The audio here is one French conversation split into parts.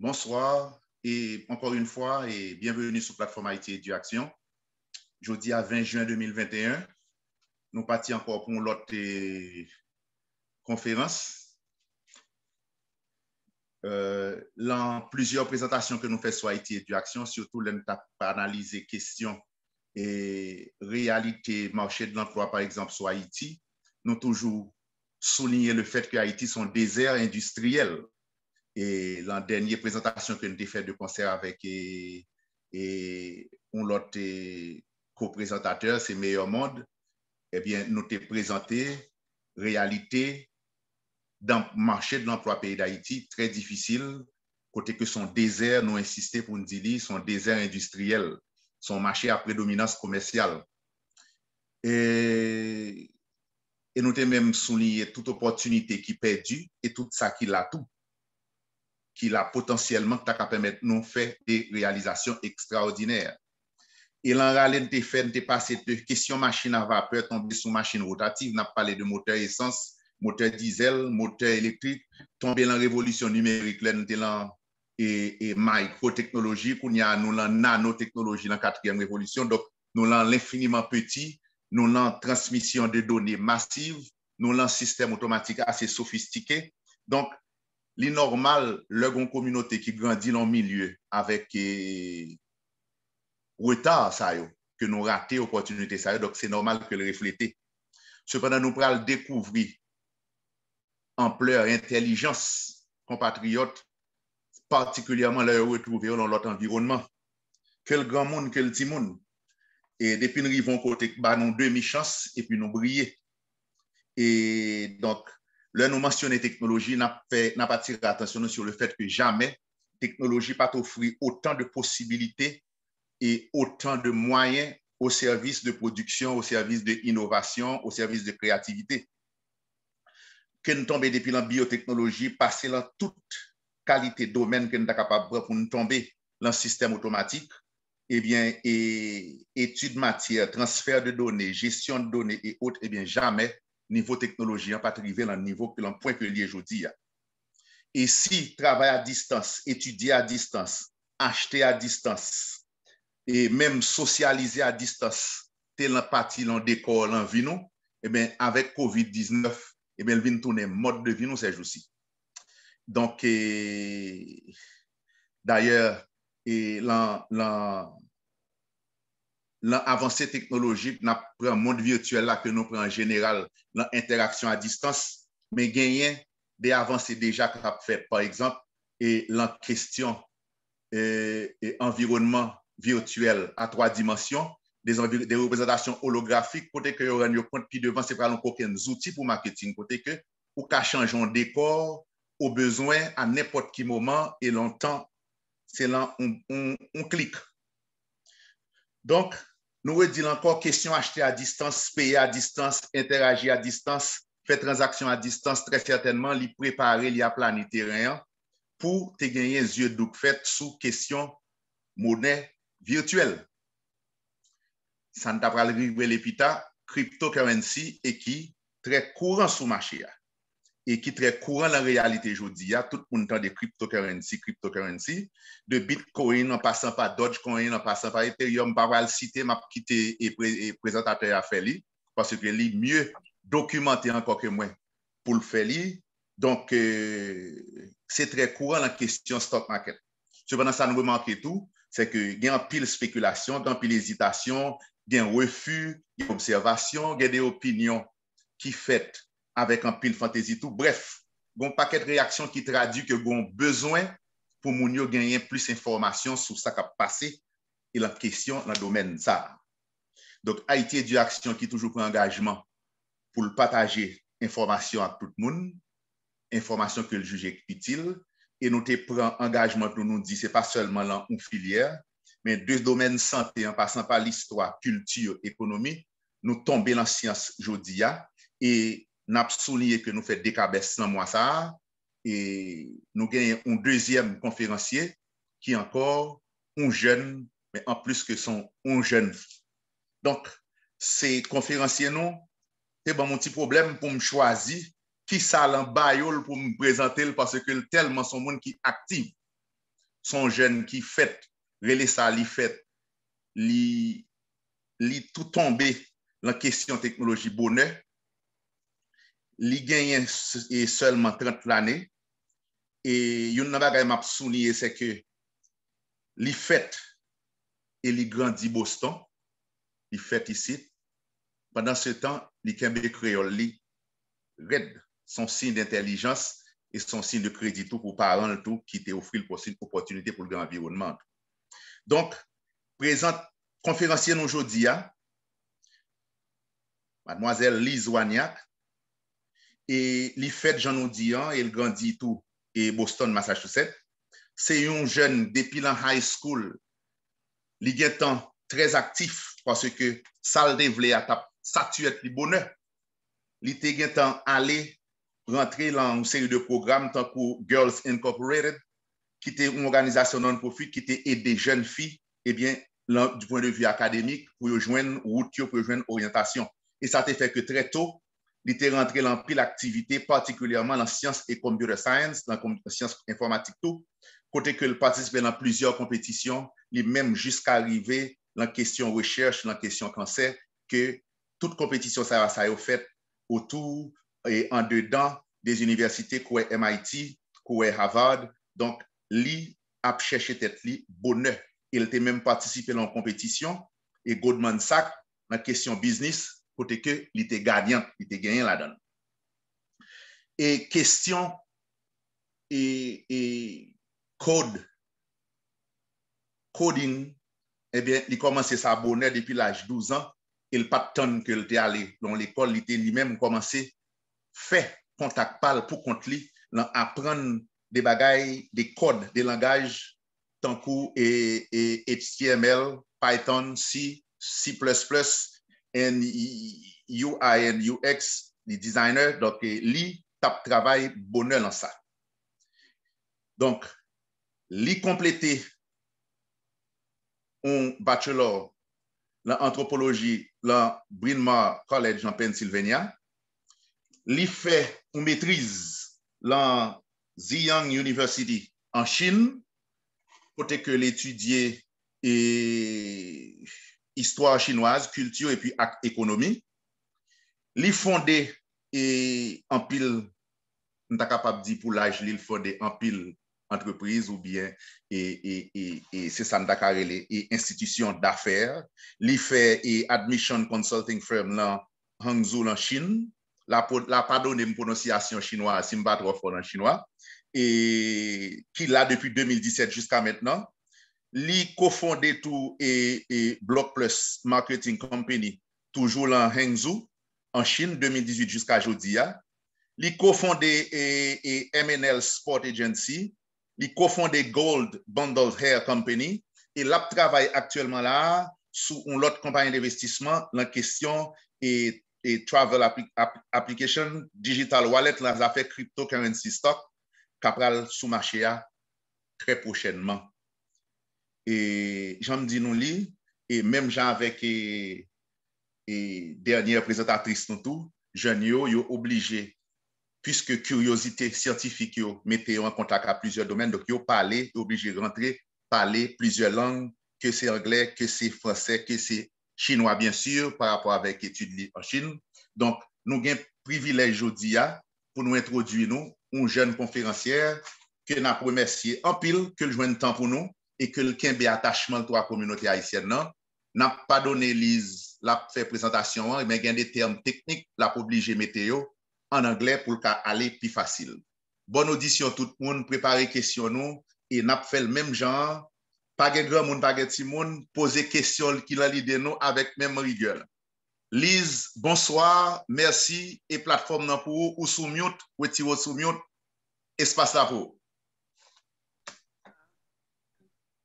Bonsoir et encore une fois et bienvenue sur la plateforme Edu-Action. Jeudi à 20 juin 2021, nous partons encore pour l'autre conférence. Dans plusieurs présentations que nous faisons sur Edu-Action, surtout nous avons analysé questions et réalité marché de l'emploi, par exemple, sur Haïti. Nous toujours souligné le fait que Haïti est un désert industriel. Et la dernière présentation que nous avons fait de concert avec l'autre co-présentateur, c'est Meilleur Monde, eh bien, nous avons présenté réalité dans le marché de l'emploi pays d'Haïti, très difficile, côté que son désert, nous insisté pour nous dire, son désert industriel, son marché à prédominance commerciale. Et nous avons même souligné toute opportunité qui est perdue et tout ça qui l'a tout. Qui l'a potentiellement permettre de nous faire des réalisations extraordinaires. Et l'enralé de fait, de passer de question machine à vapeur tomber sur machine rotative, n'a parlé de moteur essence, moteur diesel, moteur électrique, tomber dans la révolution numérique, là, nous dans et micro-technologie, qu'on y a nous dans nanotechnologie dans la quatrième révolution, donc nous dans l'infiniment petit, nous dans transmission de données massives, nous dans système automatique assez sophistiqué. Donc, l'inormal, le communauté qui grandit dans le milieu avec retard, ça, que nous ratons l'opportunité, ça, donc c'est normal que le refléter. Cependant, nous pourrons découvrir ampleur, intelligence, compatriotes, particulièrement le retrouver dans l'autre environnement. Quel grand monde, quel petit monde. Et depuis nous arrivons côté, bah, nous demi-chance et puis nous briller. Et donc, là, nous mentionnons technologie, n'a pas attiré l'attention sur le fait que jamais technologie pas offrir autant de possibilités et autant de moyens au service de production, au service de l'innovation, au service de créativité. Que nous tombons depuis la biotechnologie, passer dans toute qualité de domaine que nous sommes capables pour nous tomber dans le système automatique, eh bien, études matière, transfert de données, gestion de données et autres, eh bien, jamais niveau technologie n'a pas arrivé dans le niveau que l'on point que lié aujourd'hui. Et si travail à distance, étudier à distance, acheter à distance et même socialiser à distance, tel partie dans décor dans vie nous, eh bien avec COVID-19, eh bien vient tourner mode de vie nous ces jours-ci. Donc d'ailleurs l'avancée technologique n'a pas un monde virtuel là que nous prenons en général l'interaction à distance, mais gagner des avancées déjà qu'on a fait, par exemple, et la question environnement virtuel à 3 dimensions, des représentations holographiques, côté que vous rendez compte, puis devant, c'est pas aucun outil pour marketing, côté que ou qu'à changer un décor au besoin à n'importe quel moment et longtemps, c'est là on clique. Donc, nous redisons encore question acheter à distance, payer à distance, interagir à distance, faire transaction à distance, très certainement, les préparer, les planer terrain pour te gagner les yeux d'où fait sous question monnaie virtuelle. Ça ne t'a pas l'épita cryptocurrency et qui très courant sous marché et qui très courant la réalité aujourd'hui. Tout le monde entend de cryptocurrency, de Bitcoin en passant par Dogecoin, en passant par Ethereum, pas le citer, m'a quitté et présentateur à faire parce que lui mieux documenté encore que moi pour le faire. Donc, c'est très courant la question stock market. Cependant, ça nous remarque tout, c'est que il y a un pile spéculation, il y a un pile hésitation, il y a un refus, il y a une observation, il y a des opinions qui faites avec un pile fantaisie tout. Bref, il y a un paquet de réactions qui traduit que vous avez besoin pour nous gagner plus d'informations sur ce qui a passé et la question dans le domaine ça. Donc, Haïti Edu-Action qui toujours prend engagement pour le partager information à tout le monde, information que le juge est utile, et nous prenons engagement pour nous dire, ce n'est pas seulement dans une filière, mais deux domaines santé, en passant par l'histoire, culture, économie, nous tombons dans la science aujourd'hui, et nous avons souligné que nous faisons des cabesses sans moi ça, et nous gagnons un deuxième conférencier qui est encore un jeune, mais en plus que son un jeune. Donc, ces conférenciers, non, c'est bon, mon petit problème pour me choisir qui ça l'en baïol pour me présenter parce que tellement son monde qui active. son jeune qui fait, relais ça, li fait, li tout tombé dans la question technologie bonheur, li gagne seulement 30 l'année, et yon nan bagay m'a souligné c'est que li fait et li grandi Boston, li fait ici. Pendant ce temps, li kembe créole li red, son signe d'intelligence et son signe de crédit tout pour parents tout qui te offre une opportunité pour le grand environnement. Donc, présente conférencière aujourd'hui, mademoiselle Lise Wagnac, et li fait Jean Audian et il grandit tout et Boston, Massachusetts. C'est un jeune depuis la high school, li gen temps très actif parce que ça le développe à tap statuette li bonheur. Li te gen temps aller rentrer dans une série de programmes tant que Girls Incorporated, qui était une organisation non-profit qui était aider jeunes filles, eh bien, du point de vue académique, pour rejoindre route, pour rejoindre orientation. Et ça te fait que très tôt, il était rentré dans pile activité, particulièrement dans sciences et computer science, dans sciences informatiques tout, côté que il participait dans plusieurs compétitions, même jusqu'à arriver dans la question recherche, dans la question cancer, que toute compétition ça a fait autour et en dedans des universités comme MIT, comme Harvard. Donc, li a cherché tête li bonheur. Il était même participé dans la compétition et Goldman Sachs, dans la question business, côté que il était gagnant, il était gagnant là-dedans. Et question et coding, eh bien, il commençait sa bonheur depuis l'âge de 12 ans. Il pas de temps qu'il était allé dans l'école, il était lui-même commencé faire contact parle pour compte lui, apprendre des bagailles, des codes, des langages, tant que HTML, Python, C, C++, UI and UX, les designers, donc lui tape travail bonheur dans ça. Donc, lui compléter un bachelor en anthropologie dans Bryn Mawr College en Pennsylvania. Lui fait une maîtrise dans Zhejiang University en Chine, côté que l'étudier histoire chinoise, culture et puis économie. Lui fondé en pile, on est capable de dire pour l'âge, il fondé en pile entreprise ou bien et c'est ça et institution d'affaires. Lui fait admission consulting firm dans Hangzhou en Chine. La pas donné une prononciation chinoise, si je ne pas trop fort en chinois, et qui l'a depuis 2017 jusqu'à maintenant. Li cofondé tout et Block Plus Marketing Company, toujours en Hangzhou, en Chine, 2018 jusqu'à aujourd'hui. Li cofondé et MNL Sport Agency, li cofondé Gold Bundled Hair Company, et là travaille actuellement là sous une autre compagnie d'investissement, la question et travel application, digital wallet, les affaires cryptocurrency stock, capral sous marché très prochainement. Et j'en dis nous li, et même j'en avec dernière présentatrice nous tout, jeunes yo obligé, puisque curiosité scientifique yo mettez en contact à plusieurs domaines, donc yo parler, obligé de rentrer, parler plusieurs langues, que c'est anglais, que c'est français, que c'est chinois, bien sûr, par rapport avec études en Chine. Donc, nous avons un privilège aujourd'hui pour nous introduire nous, une jeune conférencière que nous avons remercié en pile, que le joint temps pour nous et que le kembe attachement de la communauté haïtienne. Nous n'avons pas donné Lise la fait présentation, mais il y a des termes techniques, la obligé météo en anglais pour aller plus facile. Bonne audition tout le monde, préparez questions nous et nous avons fait le même genre. Pas de grand monde, pas de petit monde, poser question qui a l'idée nous avec même rigueur. Lise, bonsoir, merci et plateforme pour vous ou sous mute, ou tirez sous mute, espace là pour.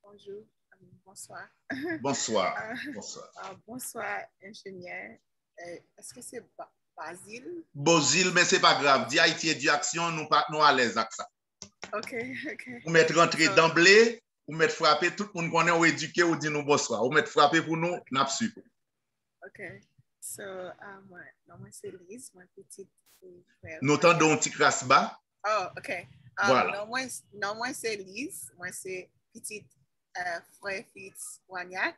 Bonjour, bonsoir. Bonsoir. Bonsoir. Bonsoir, ingénieur. Est-ce que c'est Basile? Basile, mais c'est pas grave. Dis Haïti Edu-Action, nous à l'aise avec ça. OK. Vous mettez rentrer d'emblée. Ou mettre frapper, tout le monde connaît ou éduqué ou dit nous bonsoir. Ou mettre frapper pour nous, n'a pas su. OK. So, moi c'est Lise, ma petite frère. Nous t'entendons un petit crasse bas. Oh, OK. Voilà. Non, moi c'est Lise, moi c'est petit frère Fitz Wagnac.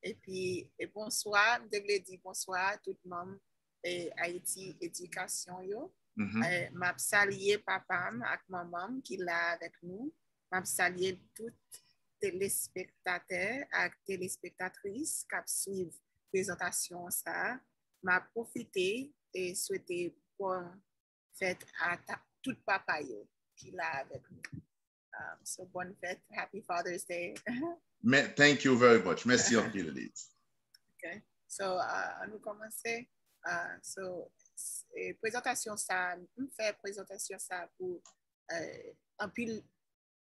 Et puis, bonsoir, je voulais dire bonsoir à tout le monde et Haïti Édu-Action. M'a salué papa avec maman qui est là avec nous. M'a salué tous les téléspectateurs et téléspectatrices qui suivent la présentation. M'a profité et souhaité bonne fête à tout papa qui est là avec nous. So bonne fête, Happy Father's Day. Thank you very much. Merci en pile, Lise. Okay. So, nous commençons. Présentation ça, on fait présentation ça pour en pile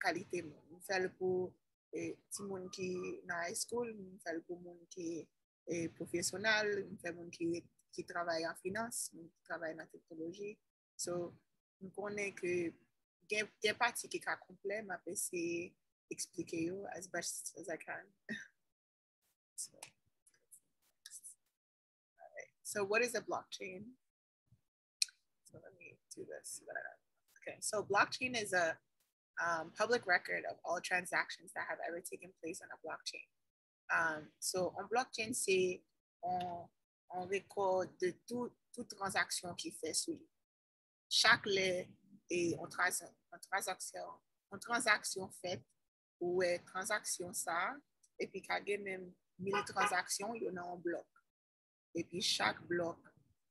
qualité. On fait pour tout le monde qui est dans high school, on fait pour le monde qui est professionnel, on fait pour le monde qui travaille en finance, qui travaille dans la technologie. So, on connaît que il y a une partie qui est complète, mais après c'est expliquer as best as I can. So what is a blockchain? So let me do this. Okay, so blockchain is a public record of all transactions that have ever taken place on a blockchain. So on blockchain, c'est on record de toute transaction qui fait sur lui. Chaque et on transaction faite ou transaction ça et puis quand il y a même 1000 transactions, il y en a un bloc. Et puis chaque bloc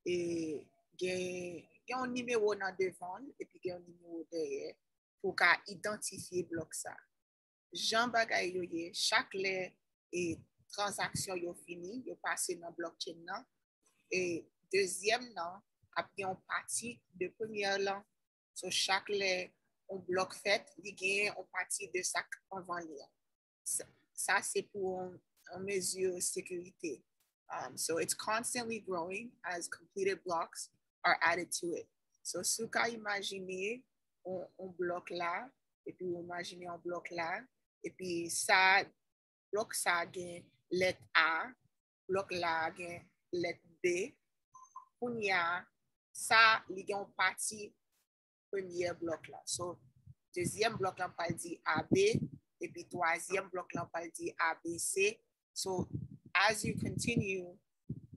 il y a un numéro dans devant et puis il y a un numéro derrière pour identifier bloc ça. Jean bagay yo chaque transaction yo fini, yo passé dans blockchain là et deuxième là après on partie de première là. So chaque on bloc fait, il y a une partie de ça avant lire. Ça c'est pour une mesure de sécurité. So it's constantly growing as completed blocks are added to it. So si vous imaginez un bloc là, et puis vous imaginez un bloc là, et puis ça, bloc ça a lettre A, bloc là a lettre B, pour y a ça, il y a une partie premier bloc là. So, deuxième bloc là, on peut dire AB, et puis troisième bloc là, on peut dire ABC. So, as you continue,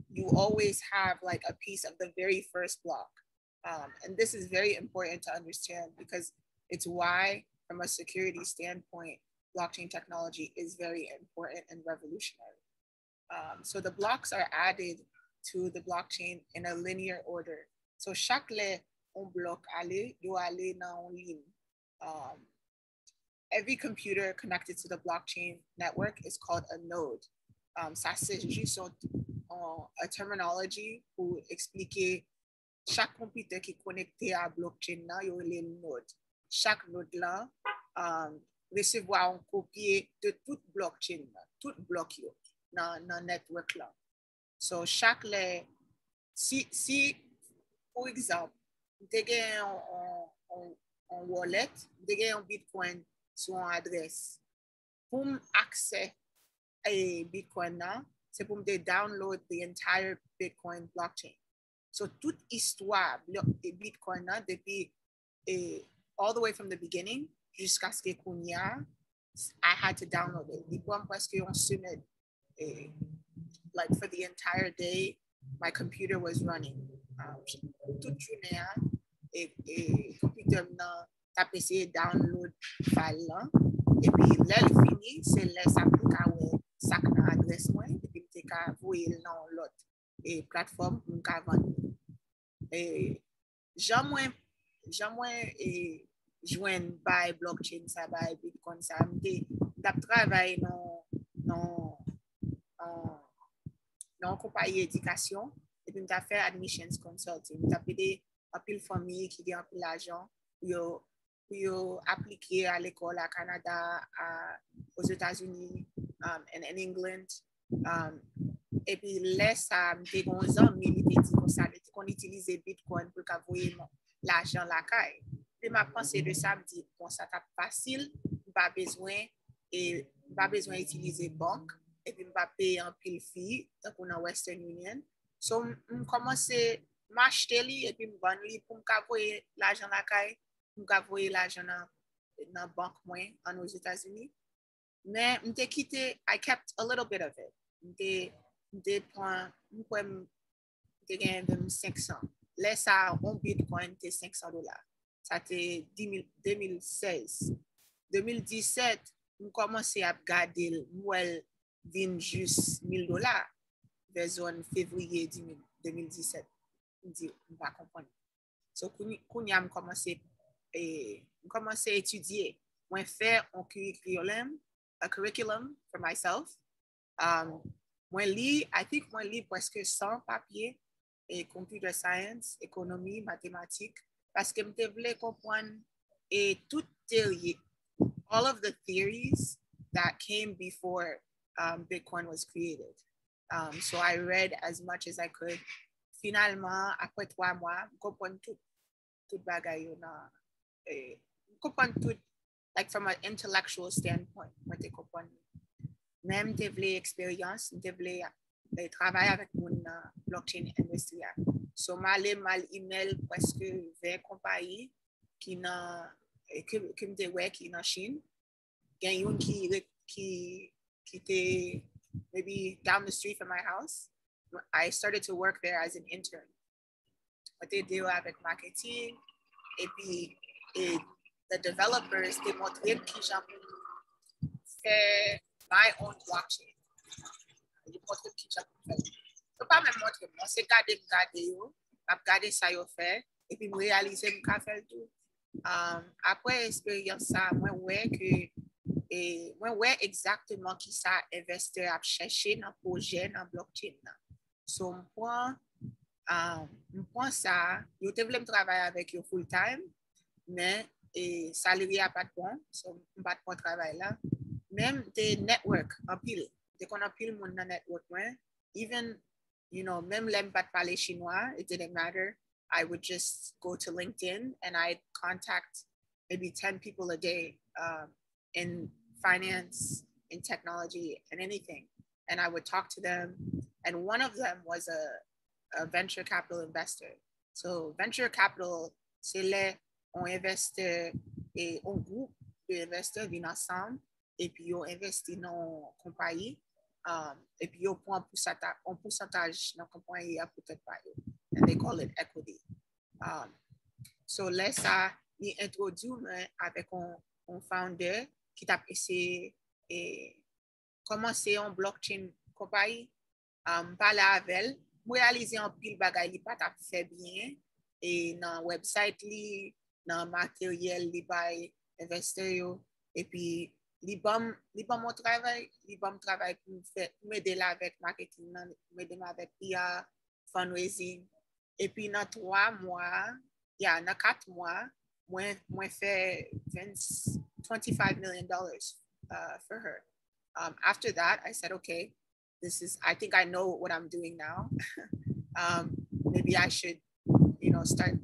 you always have like a piece of the very first block. And this is very important to understand because it's why, from a security standpoint, blockchain technology is very important and revolutionary. So the blocks are added to the blockchain in a linear order. So chaque on bloc aller, yo aller dans une ligne. Every computer connected to the blockchain network is called a node. Ça c'est juste a terminology pour expliquer chaque computer qui est connecté à blockchain là, yo les node. Chaque node là recevoir un copier de toute blockchain là, tout bloc yo dans network là. So chaque si pour exemple vous avez un wallet, vous avez un Bitcoin sur une adresse. Pour accéder à Bitcoin, c'est pour me download the entire Bitcoin blockchain. So toute histoire de Bitcoin depuis all the way from the beginning jusqu'à ce que I had to download it. Bitcoin presque une semaine. Like for the entire day, my computer was running. Toute journée, et computer n'a pas essayé de download file là. Et puis là, il finit, c'est là ça peut ça dans l'adresse moi et puis tu peux voir dans l'autre et plateforme pour qu'on vendre. Et jamais joindre by blockchain ça by Bitcoin ça m't'a travaillé dans compagnie d'éducation et puis m't'a fait admissions consulting. M't'a aidé à pile famille qui gagne pile l'argent pour appliquer à l'école à Canada, aux États-Unis, and in England. Et puis là, ça m'était 11 ans, mais il était dit comme ça, qu'on utilise Bitcoin pour qu'avoyer l'argent la caille. Puis ma pensée de ça me dit, bon, ça tape facile, pas besoin d'utiliser banque, et puis pas payer un pile fee, donc on a Western Union. So, je commence à m'acheter et puis me vendre pour m'avoyer l'argent la caille. Nous avons l'argent dans la banque moins aux États-Unis. Mais I kept a little bit of it. M'te prend, m'te gagne 500. Là, ça, on Bitcoin, t'es $500. Ça, t'es 2016. 2017, on commence à regarder, moi, vin juste $1000 vers février 2017. On dit, on va comprendre. So, quand on commence à étudier, on fait un curriculum for myself. Moi, I think moi, presque 100 papiers et computer science, économie, mathématiques, parce que je voulais comprendre et toute théorie, all of the theories that came before Bitcoin was created. So I read as much as I could. Finalement, après 3 mois, je comprends tout bagay yo nan, comprendre tout, like from an intellectual standpoint, moi te comprendre. Même te vle expérience, te vle travailler avec mon blockchain industry. So mal email presque 20 compagnies qui nan qui me wè qui nan Chine. Gen yon qui te maybe down the street from my house. I started to work there as an intern. What they do avec marketing, et puis the developers, they montrent qui j'en fais my own blockchain. Ils montrent qui j'en fais. Je peux pas même montrer, moi, c'est garder ça yo fait, et puis me réaliser mon faire tout. Après expérience ça, moi ouais exactement qui ça investir à chercher dans projet dans blockchain. So moi ça, je voulais travailler avec eux full time, mais le salaire n'est pas bon, so je ne peux pas travailler là. Même des network, en pile, dès qu'on a pile mon network, even, you know, même les pas parler chinois, it didn't matter. I would just go to LinkedIn and I'd contact maybe 10 people a day in finance, in technology, and anything. And I would talk to them. And one of them was a venture capital investor. So venture capital, c'est là on investit et un groupe d'investisseurs viennent ensemble et puis on investit dans une compagnie et puis on prend un pourcentage dans la compagnie à peut-être pas. And they call it equity. So là ça, il introduit avec un founder qui t'a essayé et commencer en blockchain compagnie, parler avec elle. Réaliser un pile bagay li pas t'a fait bien et dans website li dans matériel li bay investir yo et puis li bon mon travail pour faire m'aider là avec marketing m'aider avec PR fundraising et puis dans 3 mois dans 4 mois moi fait $25 million for her. After that I said okay, I think I know what I'm doing now. Maybe I should, start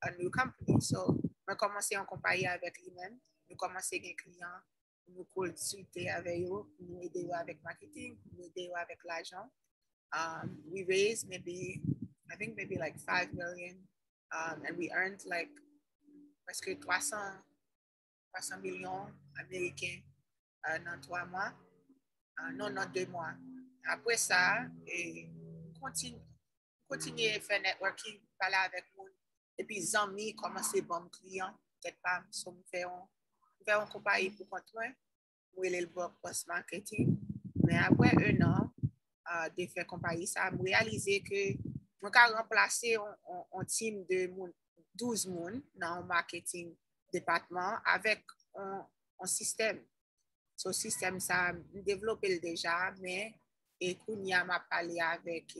a new company. So, je commencé en compagnie avec lui-même. Je commencé avec des clients. Je consulter avec eux, nous aider avec marketing, nous aider avec l'argent. We raised maybe like 5 million. And we earned like presque 300 millions américains dans 3 mois. Non, 2 mois. Après ça, continuer à faire networking, parler avec moi. Et puis, amis, commencer bon client, peut-être pas, so faire un compagnie pour continuer, ou le boss marketing. Mais après 1 an de faire compagnie, ça a réalisé que je peux remplacer un team de 12 personnes dans le marketing département avec un système. Ce système, ça a développé déjà, mais et Kounia m'a parlé avec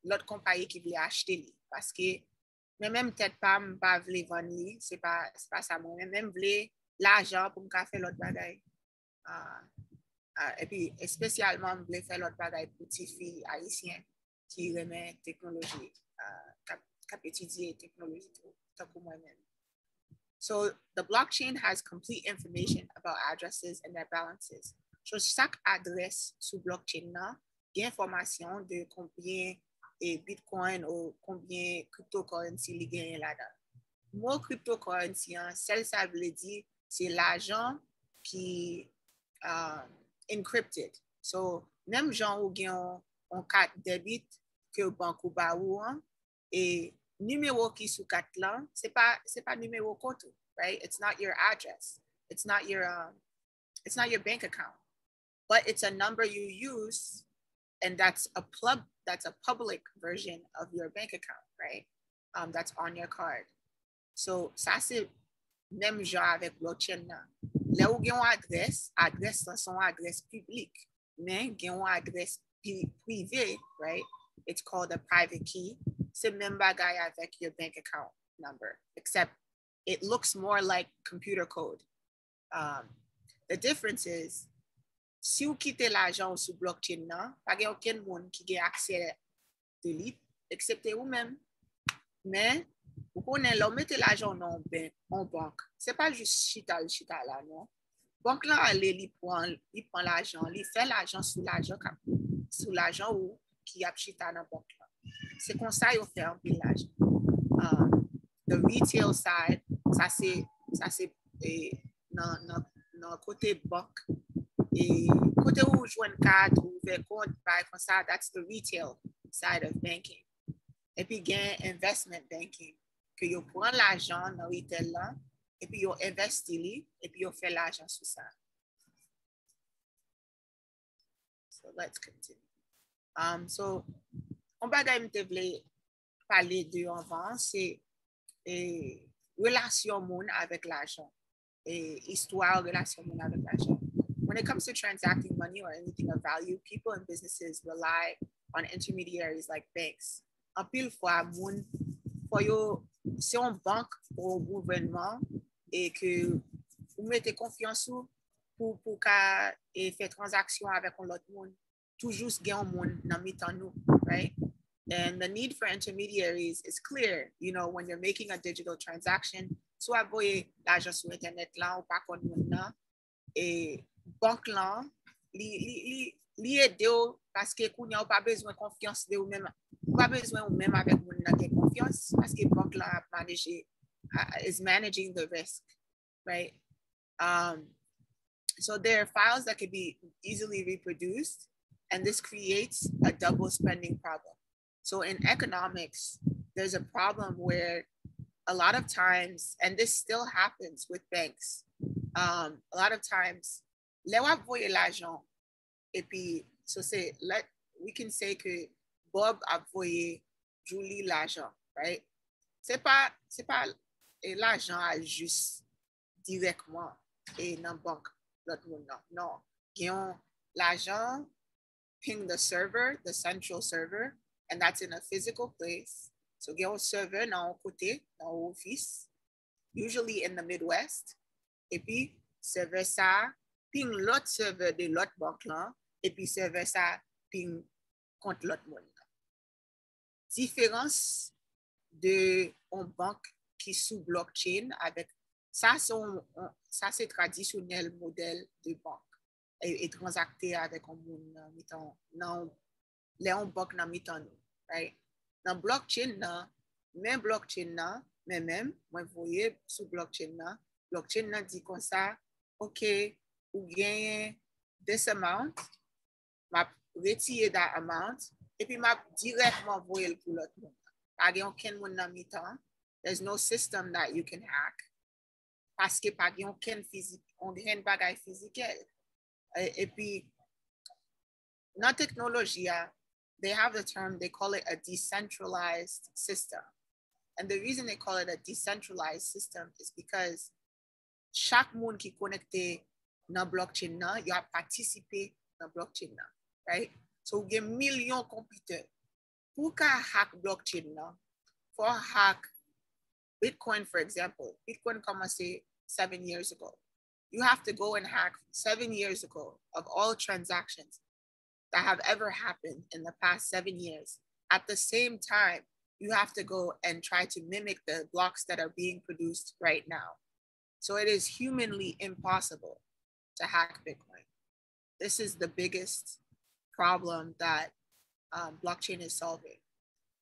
l'autre compagnie qui voulait acheter parce que même peut-être pas voulait vendre, c'est pas ça moi même voulait l'argent pour me faire l'autre bagaille. Et puis spécialement voulais faire l'autre bagaille pour petite fille haïtienne qui remet technologie qui étudie technologie tout comme moi-même. So the blockchain has complete information about addresses and their balances. So chaque adresse sur blockchain là, il y a information de combien de Bitcoin ou combien cryptocurrency il y a là-dedans. Moi, cryptocurrency, ça veut dire c'est l'argent qui encrypted. So, même gens ou gen on carte débit que banque ou ba ou et numéro qui sous carte là, c'est pas numéro compte, right? It's not your address. It's not your bank account. But it's a number you use, and that's a public version of your bank account, right? That's on your card. So, ça c'est même genre avec blockchain là. Là où gen adresse son adresse publique, mais gen adresse privée, right? It's called a private key. C'est même bagay avec your bank account number, except it looks more like computer code. The difference is, si vous quittez l'argent sur blockchain, pas de aucun monde qui a accès de lui, excepté vous-même. Mais, vous connaissez, là, mettez l'argent en banque. C'est pas juste chita là, non. Banque là, il prend l'argent, il fait l'argent sur l'argent ou qui a chita dans la banque là. C'est comme ça qu'il fait un peu l'argent. The retail side, ça c'est dans côté banque. Et côté où je vois une carte ou un compte, comme ça, that's the retail side of banking. Et puis, il y a investment banking, que vous prenez l'argent dans le retail là, et puis vous investissez, et puis vous faites l'argent sur ça. So, let's continue. So, on va parler de avant, c'est relation monde avec l'argent, et histoire relation monde avec l'argent. When it comes to transacting money or anything of value, people and businesses rely on intermediaries like banks. En pile fois, c'est une banque ou un gouvernement et que vous mettez confiance pour faire transactions avec l'autre monde. Toujours gain un monde dans nous, right? And the need for intermediaries is clear. You know, when you're making a digital transaction, soit voyez l'argent sur Internet là ou pas qu'on monde et banque là, li aide parce que vous n'avez pas besoin de confiance de vous-même. Vous n'avez pas besoin de vous-même avec vous n'avez confiance parce que banque là is managing the risk, right? So there are files that can be easily reproduced, and this creates a double spending problem. So in economics, there's a problem where a lot of times, and this still happens with banks, a lot of times, les wap voye l'argent, et puis, so we can say que Bob a voye Julie l'argent, right? C'est pas l'argent à juste directement et dans banque l'autre monde, non. Non. L'argent ping the server, the central server, and that's in a physical place. So get a server dans côté, dans office, usually in the Midwest. Et puis, serveur ça, ping l'autre serveur de l'autre banque là, et puis serveur ça, ping contre l'autre monde. Différence de une banque qui sous blockchain avec ça, c'est traditionnel modèle de banque et transacter avec un monde dans les banques dans mi-temps, right? Dans blockchain même moi voyez sur blockchain dit comme ça, OK, ou gagne this amount, m'a retirer that amount et puis m'a directement voyer pour l'autre monde. Pas aucun monde dans mi-temps. There's no system that you can hack. Parce que pas aucun physique, on gagne bagay physique. Et puis dans Teknoloji, they have the term, they call it a decentralized system. And the reason they call it a decentralized system is because chaque monde qui connecté dans blockchain il a participé dans blockchain right? So il y a millions de computers. Pour hack blockchain for hack Bitcoin, for example, Bitcoin commencé 7 years ago. You have to go and hack 7 years ago of all transactions that have ever happened in the past 7 years. At the same time, you have to go and try to mimic the blocks that are being produced right now. So it is humanly impossible to hack Bitcoin. This is the biggest problem that blockchain is solving.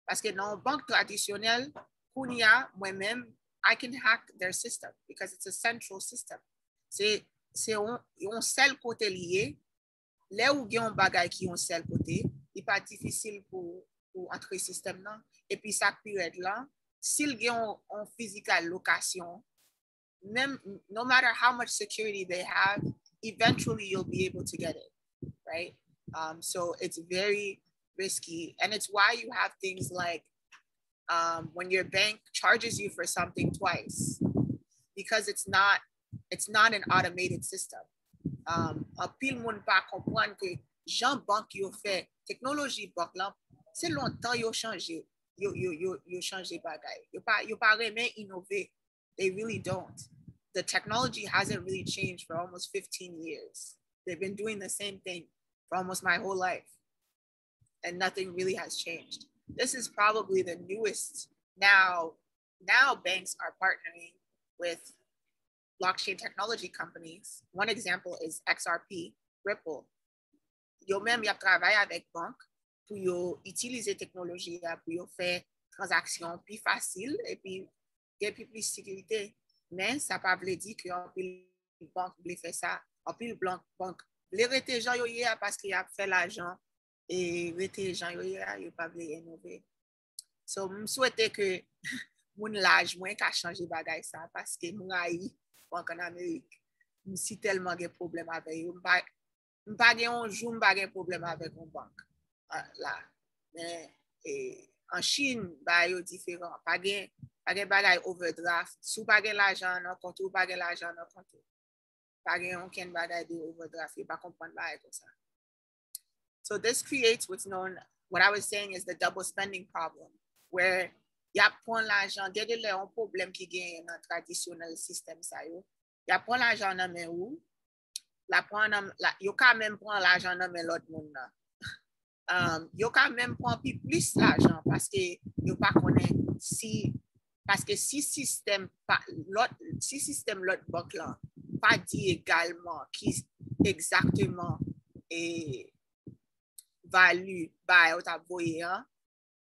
Parce que dans banque traditionnelle, moi-même, I can hack their system because it's a central system. C'est c'est un seul côté lié. Là où il y a un bagage qui est un seul côté, il n'est pas difficile pour entrer le système là. Et puis ça période là, s'il y a un physical location, même no matter how much security they have, eventually you'll be able to get it, right? So it's very risky, and it's why you have things like when your bank charges you for something twice, because it's not an automated system. En pile moun pa comprendre que Jean banque yo fait technologie banque là, c'est longtemps yo changé, yo changé bagay. Yo pas vraiment innover. They really don't. The technology hasn't really changed for almost 15 years. They've been doing the same thing for almost my whole life, and nothing really has changed. This is probably the newest. Now banks are partnering with blockchain technology companies. One example is XRP, Ripple. Yo même y a travaillé avec banque pour yo utiliser technologie pour yo faire transaction plus facile et puis plus sécurité. Mais ça pas veut dire que en pile banque veut faire ça. En pile banque les rete gens yo parce qu'il a fait l'argent et rete gens yo pas veut innover. So me souhaite que moun l'âge moins qu'a changer bagay ça parce que moun aïe banque en Amérique. Si tellement de problèmes avec eux, pas un jour pas de problème avec une banque là. Mais en Chine, bah yo différent. Pas de bagay overdraft. Si pas de l'argent dans compte ou pas de l'argent dans compte. Pas de aucun bagay de overdraft, pas comprendre bagay comme ça. So this creates what I was saying is the double spending problem, where y a prend l'argent, il y a un problème qui gagne dans le traditionnel système ça yo. Y a prend l'argent dans main ou la prend yo quand même prend l'argent dans main l'autre monde là. Yo quand même prend plus l'argent parce que yo pas connaît si système l'autre banque là pas dit également qui exactement est value by ou ta voyer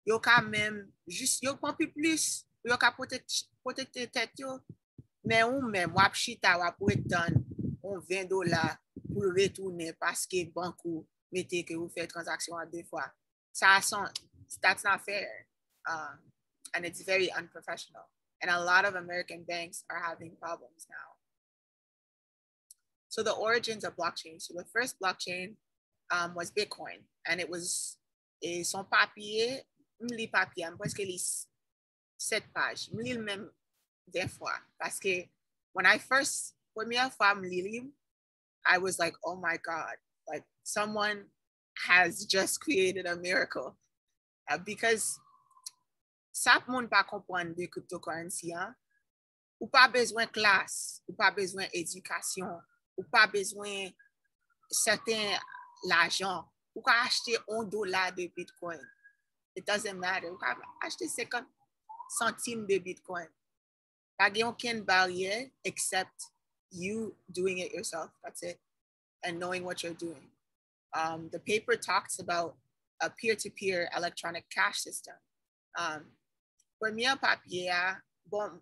yo quand même juste yo prend plus yo ka protecter tête yo mais ou même wap chita wap donne on $20 pour retourner parce que banque ou mettez que vous faites transaction à deux fois. That's not fair. And it's very unprofessional. And a lot of American banks are having problems now. So the origins of blockchain. So the first blockchain was Bitcoin. And it was son papier, presque 7 pages. Je lis même des fois. Parce que when I première fois me lis, I was like, oh my God, like someone has just created a miracle. Because ça moun pas comprendre de cryptocurrency, hein? Ou pas besoin de classe, ou pas besoin d'éducation, ou pas besoin certain l'argent. Ou pas acheter $1 de Bitcoin. It doesn't matter. Ou pas acheter 50 centimes de Bitcoin. Pas aucune barrière except you doing it yourself. That's it. And knowing what you're doing. The paper talks about a peer-to-peer electronic cash system. Premier papier, bon,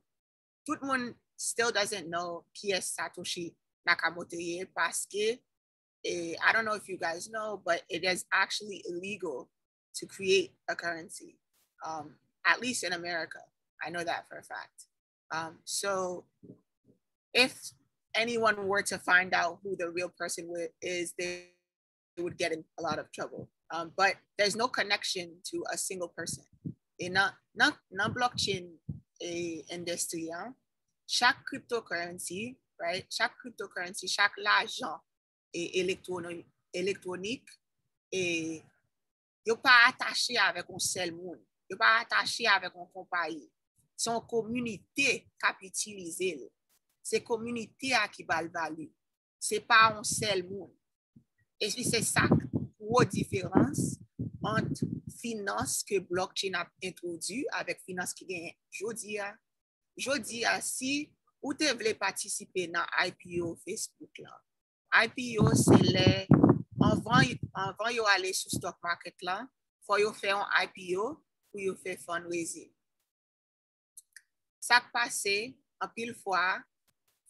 tout le monde still doesn't know qui est Satoshi Nakamoto parce que, I don't know if you guys know, but it is actually illegal to create a currency, at least in America. I know that for a fact. So if anyone were to find out who the real person is, they would get in a lot of trouble. But there's no connection to a single person. In a blockchain industry, chaque cryptocurrency, right? Chaque cryptocurrency, chaque l'argent électronique, et yo pas attaché avec un seul monde. Yo pas attaché avec une compagnie. C'est une communauté qui utilise. C'est communauté qui va le value. C'est pas un seul monde. Et puis c'est ça la différence entre finance que blockchain a introduit avec finance qui gagne. Je dis si vous voulez participer dans IPO Facebook là. IPO c'est les avant yo aller sur stock market là, faut yo faire un IPO pour yo faire fundraising. Ça passe en pile fois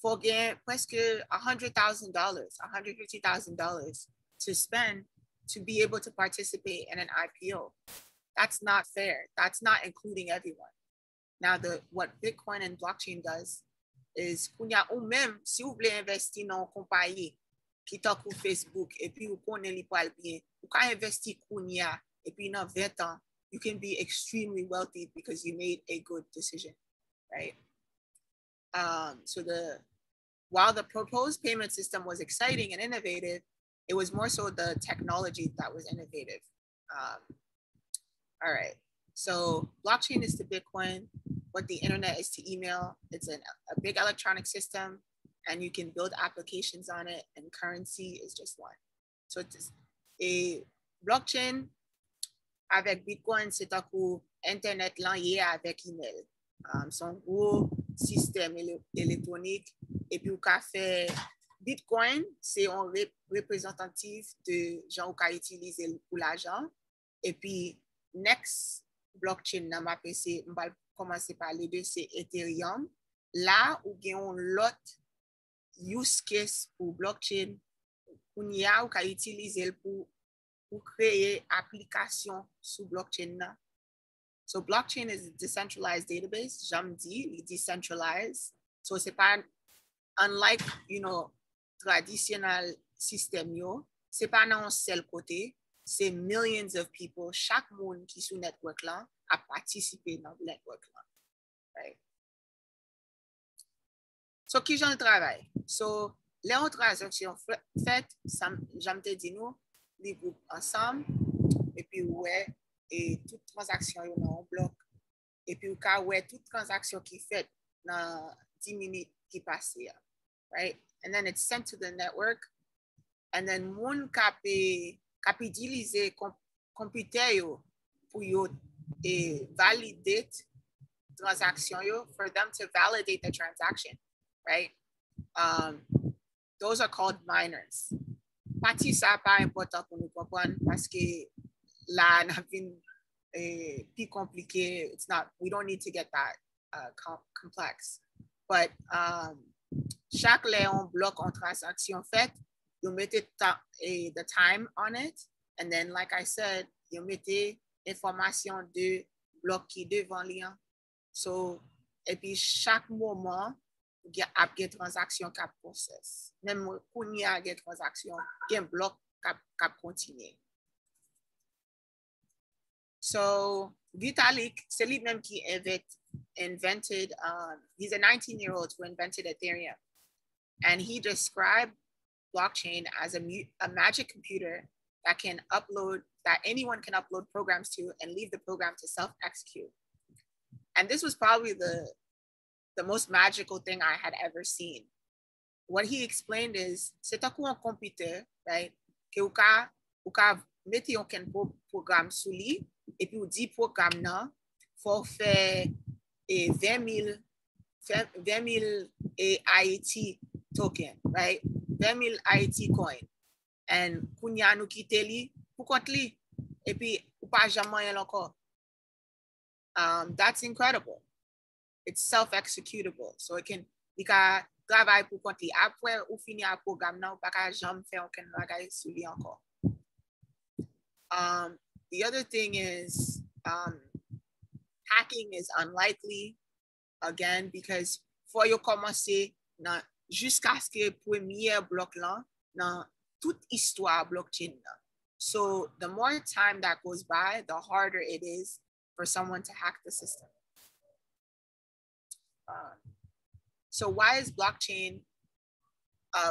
faut gagner presque $100,000, $150,000 to spend to be able to participate in an IPO. That's not fair. That's not including everyone. Now, what Bitcoin and blockchain does is, ou même si vous voulez investir dans une compagnie qui t'a pour Facebook et puis vous connaissez les poils bien, vous pouvez investir kounya et puis dans 20 ans, you can be extremely wealthy because you made a good decision, right? So while the proposed payment system was exciting and innovative, it was more so the technology that was innovative. All right, so blockchain is to Bitcoin what the internet is to email. It's a big electronic system and you can build applications on it, and currency is just one. So it's a blockchain avec Bitcoin, c'est un coup internet lié avec email. Son gros système électronique. Et puis, on fait Bitcoin, c'est un représentatif de gens qui utilisent pour l'argent. Et puis, next blockchain, dans ma PC, on va commencer par les deux, c'est Ethereum. Là, où il y a un lot use case pour blockchain, on y a ou qu'à utiliser pour créer application sur blockchain. So blockchain is a decentralized database. J'aime dit, decentralized. So c'est pas unlike, traditional system yo. C'est pas dans un seul côté. C'est millions of people. Chaque monde qui est sur network là a participé dans le network là. Right? So qui j'en travaille? So les transactions faites, j'aime te dire nous, les groupes ensemble, et puis ouais, et toute transaction est dans un bloc. Et puis ouais, toute transaction qui est faite dans 10 minutes qui passe, right? And then it's sent to the network. And then moun kapi utiliser computer yo pour yo validate transaction yo, for them to validate the transaction, right? Those are called miners. Parti ça pas important pour nous comprendre parce que là n'a vin plus compliqué. It's not. We don't need to get that complex. But chaque on bloc en transaction faite, you mettez the time on it, and then like I said, you mettez information de bloc qui devant lien. So et puis chaque moment il y a des transactions qui process. Même quand il y a des transactions, il y a un bloc qui continue. So Vitalik, c'est lui-même qui invented, he's a 19-year-old who invented Ethereum. And he described blockchain as a magic computer that anyone can upload programs to and leave the program to self-execute. And this was probably the most magical thing I had ever seen. What he explained is, c'est un computer, right? Que ou ka mette yon programme sous lui, et puis ou dit programme nan, faut faire 20,000 IET token, right? 20,000 IET coin. And kounya nou kite li, pou kont li, et puis ou pa jamais yon encore. That's incredible. It's self-executable. So you can travailler pour compte. Après, ou fini un programme, non, pas qu'à jamais faire aucun bagage sur lui encore. The other thing is, hacking is unlikely, again, because for you commencer, jusqu'à ce que premier bloc là, dans toute histoire blockchain là. So the more time that goes by, the harder it is for someone to hack the system. So why is blockchain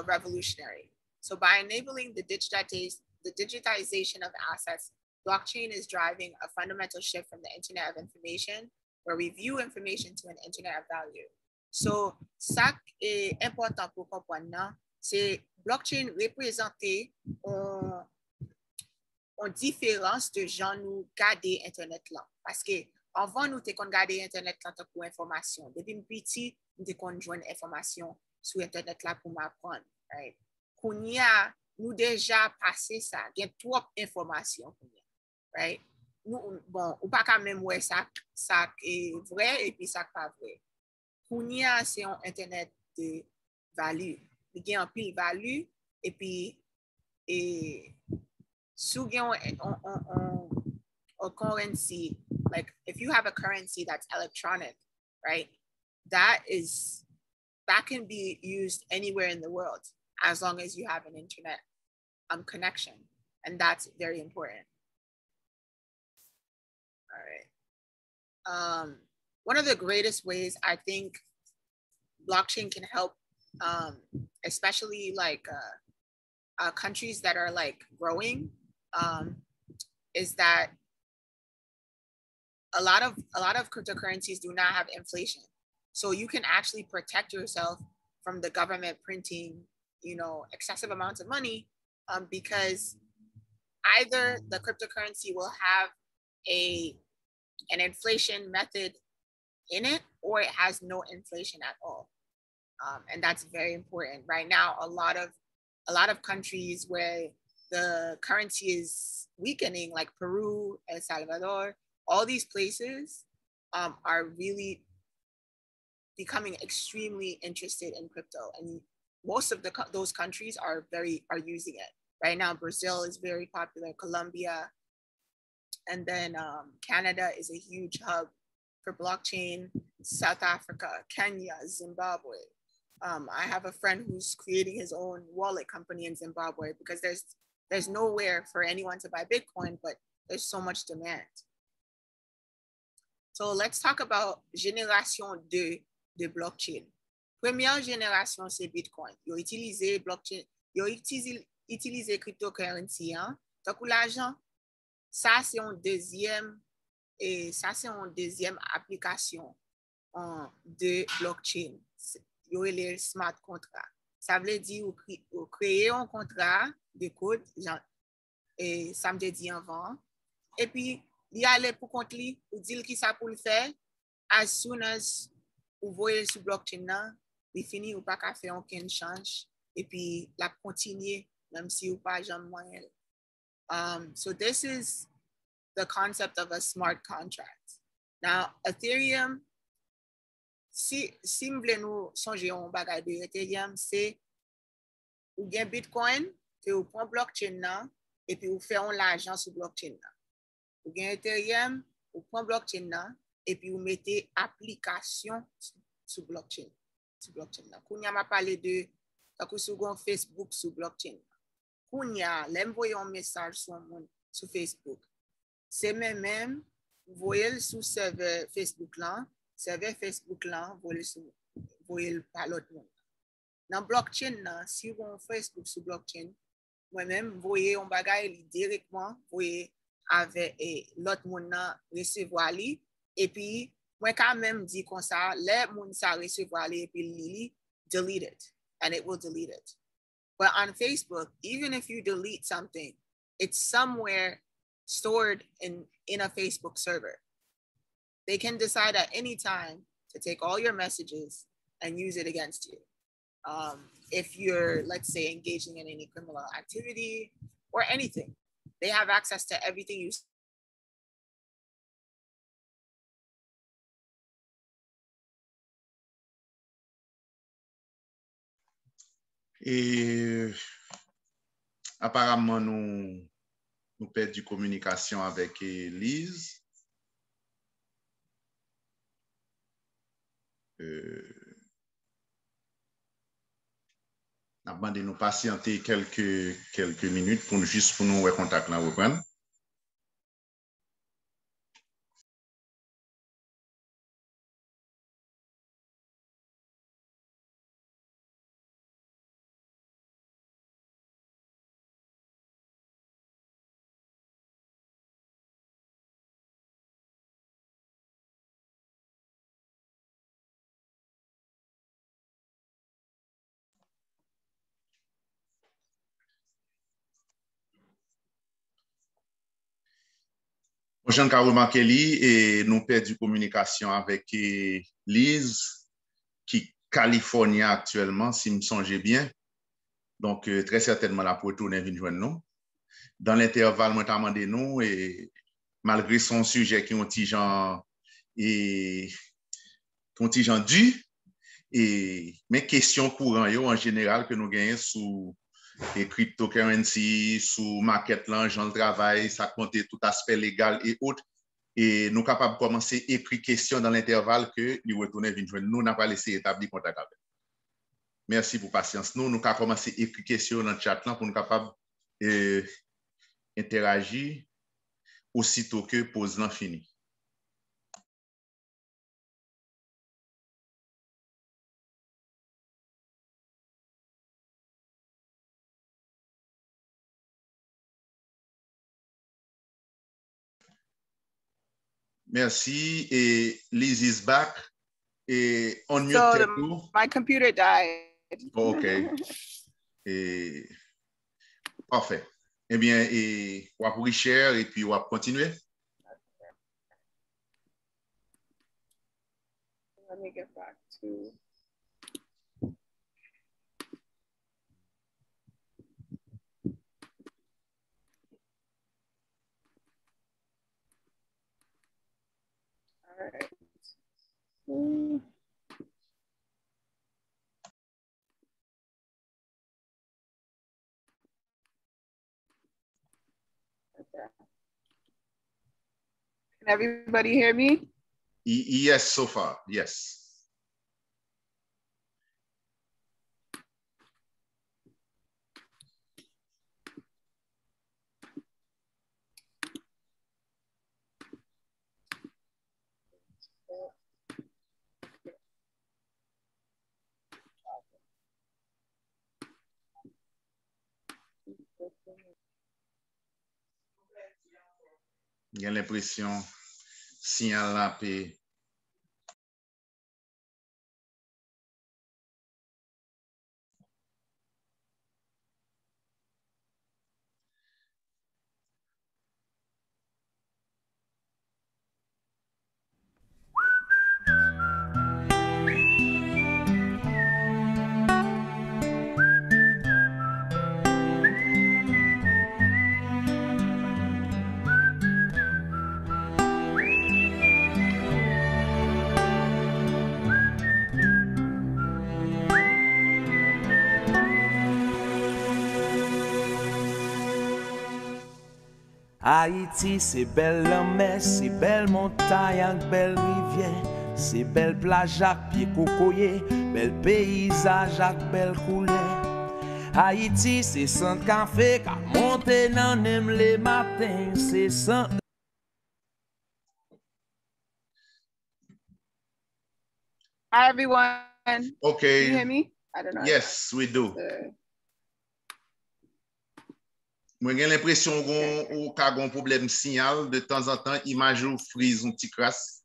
revolutionary? So by enabling the digitization of assets, blockchain is driving a fundamental shift from the Internet of Information, where we view information, to an Internet of value. So ça est important pour comprendre, c'est blockchain représenter une différence de gens nous garder Internet là. Parce que avant, nous avons gardé Internet là pour information. Depuis petit, nous avons joint information sur Internet là pour m'apprendre. Right? Nous déjà passé ça. Il y a trop d'informations. Right? Nous, bon, ou pas quand même ouais, ça est vrai et puis ça pas vrai. C'est un Internet de value. Il y a un pile value et puis sous a currency, like if you have a currency that's electronic, right? That can be used anywhere in the world as long as you have an internet connection. And that's very important. All right. One of the greatest ways I think blockchain can help, especially like countries that are like growing, is that a lot of cryptocurrencies do not have inflation. So you can actually protect yourself from the government printing, excessive amounts of money, because either the cryptocurrency will have an inflation method in it, or it has no inflation at all. And that's very important. Right now, a lot of countries where the currency is weakening, like Peru, El Salvador, all these places are really becoming extremely interested in crypto, and most of those countries are using it. Right now, Brazil is very popular, Colombia, and then Canada is a huge hub for blockchain, South Africa, Kenya, Zimbabwe. I have a friend who's creating his own wallet company in Zimbabwe because there's nowhere for anyone to buy Bitcoin, but there's so much demand. So let's talk about génération 2 de blockchain. Première génération, c'est Bitcoin. Ils ont utilisé blockchain, ils ont utilisé cryptocurrency. Donc l'argent, ça c'est une deuxième application de blockchain. Ils ont les smart contracts. Ça veut dire vous créez un contrat de code, et ça me dit avant. Et puis il y a les pour compte li, ou dire qui ça pour le faire, as soon as vous voyez sur blockchain là, il finit ou pas qu'à faire aucun change, et puis la continuer même si ou pas jamais moyen. So this is the concept of a smart contract. Now Ethereum, si vous voulez nous songer un bagage de Ethereum, c'est ou bien Bitcoin que vous prenez blockchain là, et puis vous faites l'argent sur blockchain là. Vous gagnez Ethereum, vous prenez blockchain là, et puis vous mettez application sur blockchain. Quand on a parlé de Facebook sur blockchain. Quand on a envoyé un message sur Facebook, c'est même vous voyez sur serveur Facebook là, vous voyez par l'autre monde. Dans blockchain là, si vous avez Facebook sur blockchain, moi-même vous voyez un bagage directement, vous voyez avec l'autre monde recevoir li, et puis moi quand même dit comme ça, les monde ça recevoir li, et puis li delete it, and it will delete it. But on Facebook, even if you delete something, it's somewhere stored in a Facebook server. They can decide at any time to take all your messages and use it against you. If you're, let's say, engaging in any criminal activity or anything, they have access to everything you. Et apparemment, nous perdons communication avec Lise. Nous nous patienter quelques minutes juste pour nous recontacter la reprendre. Prochaine cas remarqué et nous perdons communication avec Lise qui Californie actuellement, si me songe bien. Donc très certainement la pour retourner venir joindre nous. Dans l'intervalle, moi t'ai demandé nous et malgré son sujet qui ont petit genre dû mes questions courantes en général que nous gagnons sous les cryptocurrency, sous market là, gens de travail, ça compte tout aspect légal et autres. Et nous sommes capables de commencer à écrire questions dans l'intervalle que nous retournons venir. Nous n'avons pas laissé établir contact avec. Merci pour patience. Nous avons commencé à écrire questions dans le chat là pour nous capables d'interagir aussitôt que pause là fini. Merci. Et Lise is back. Et on mute so my computer died. OK. Et parfait. Eh bien, on va pour share et puis on va continuer. Let me get back to. All right. Okay. Can everybody hear me? Yes, so far. Yes. J'ai l'impression signal là peut. Haïti, c'est belle la mer, c'est belle montagne avec belle rivière, c'est belle plage avec pied cocoyer, bel paysage avec belle couleur. Haïti, c'est sans café qu'a monté dans même les matins, c'est sans. Hi everyone. Okay. Can you hear me? I don't know. Yes, we do. Moi, j'ai l'impression qu'on a un problème signal. De temps en temps, image ou freeze un petit crasse.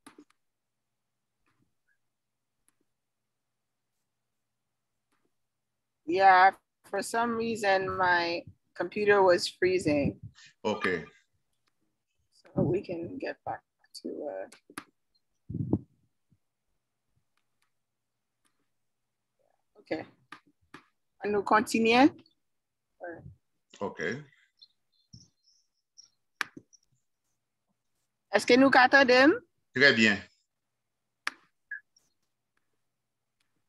Yeah, for some reason, my computer was freezing. Okay. So we can get back to... Okay. On nous continue? Okay. Est-ce que nous entendons? Très bien.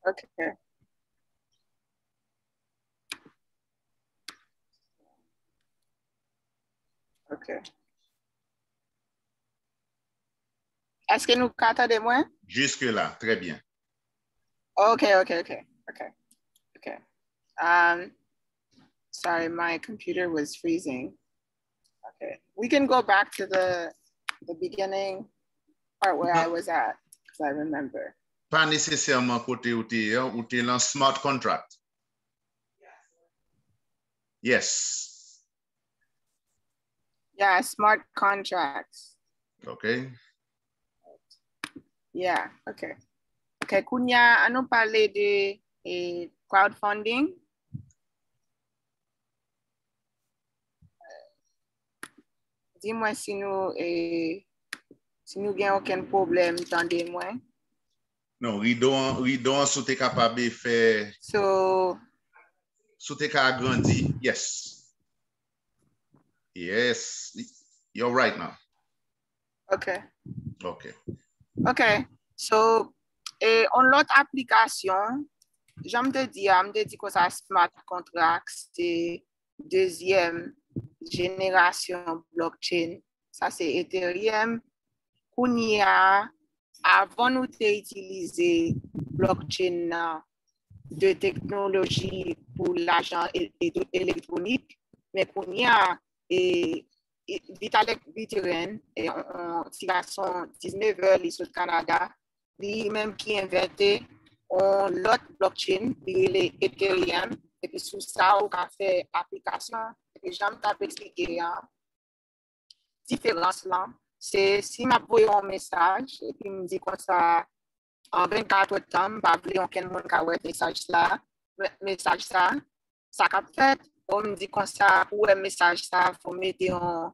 Okay. Okay. Est-ce que nous entendons moi? Jusque-là, très bien. Okay. Sorry, my computer was freezing. Okay, we can go back to the beginning part where I was at, because I remember. Pas nécessairement côté où tu es dans smart contract. Yes. Yeah, smart contracts. Okay. Yeah, okay. Okay, Kunya, nous parler de crowdfunding. Dis-moi si nous avons aucun problème, tendez-moi. Non, ridon, si tu es capable de faire. So. Si tu es capable d'agrandir, yes. Yes, you're right now. Okay. Okay. Okay, so Et on l'autre application, j'aime te dire que ça smart contract, c'est deuxième génération blockchain. Ça, c'est Ethereum. Qu'on y a, avant nous d'utiliser blockchain de technologie pour l'argent électronique, mais qu'on y a Vitalik Buterin, et en tirant 19 heures, les au Canada, lui-même qui inventé l'autre blockchain, les Ethereum, et puis sous ça, on a fait application, et puis j'aime expliquer la différence là. C'est si je envoie un message, et puis me dit comme ça, en 24 temps, je vais appeler aucun monde qui a un message ça qu'a fait, on me dit comme ça, pour un message ça, il faut mettre un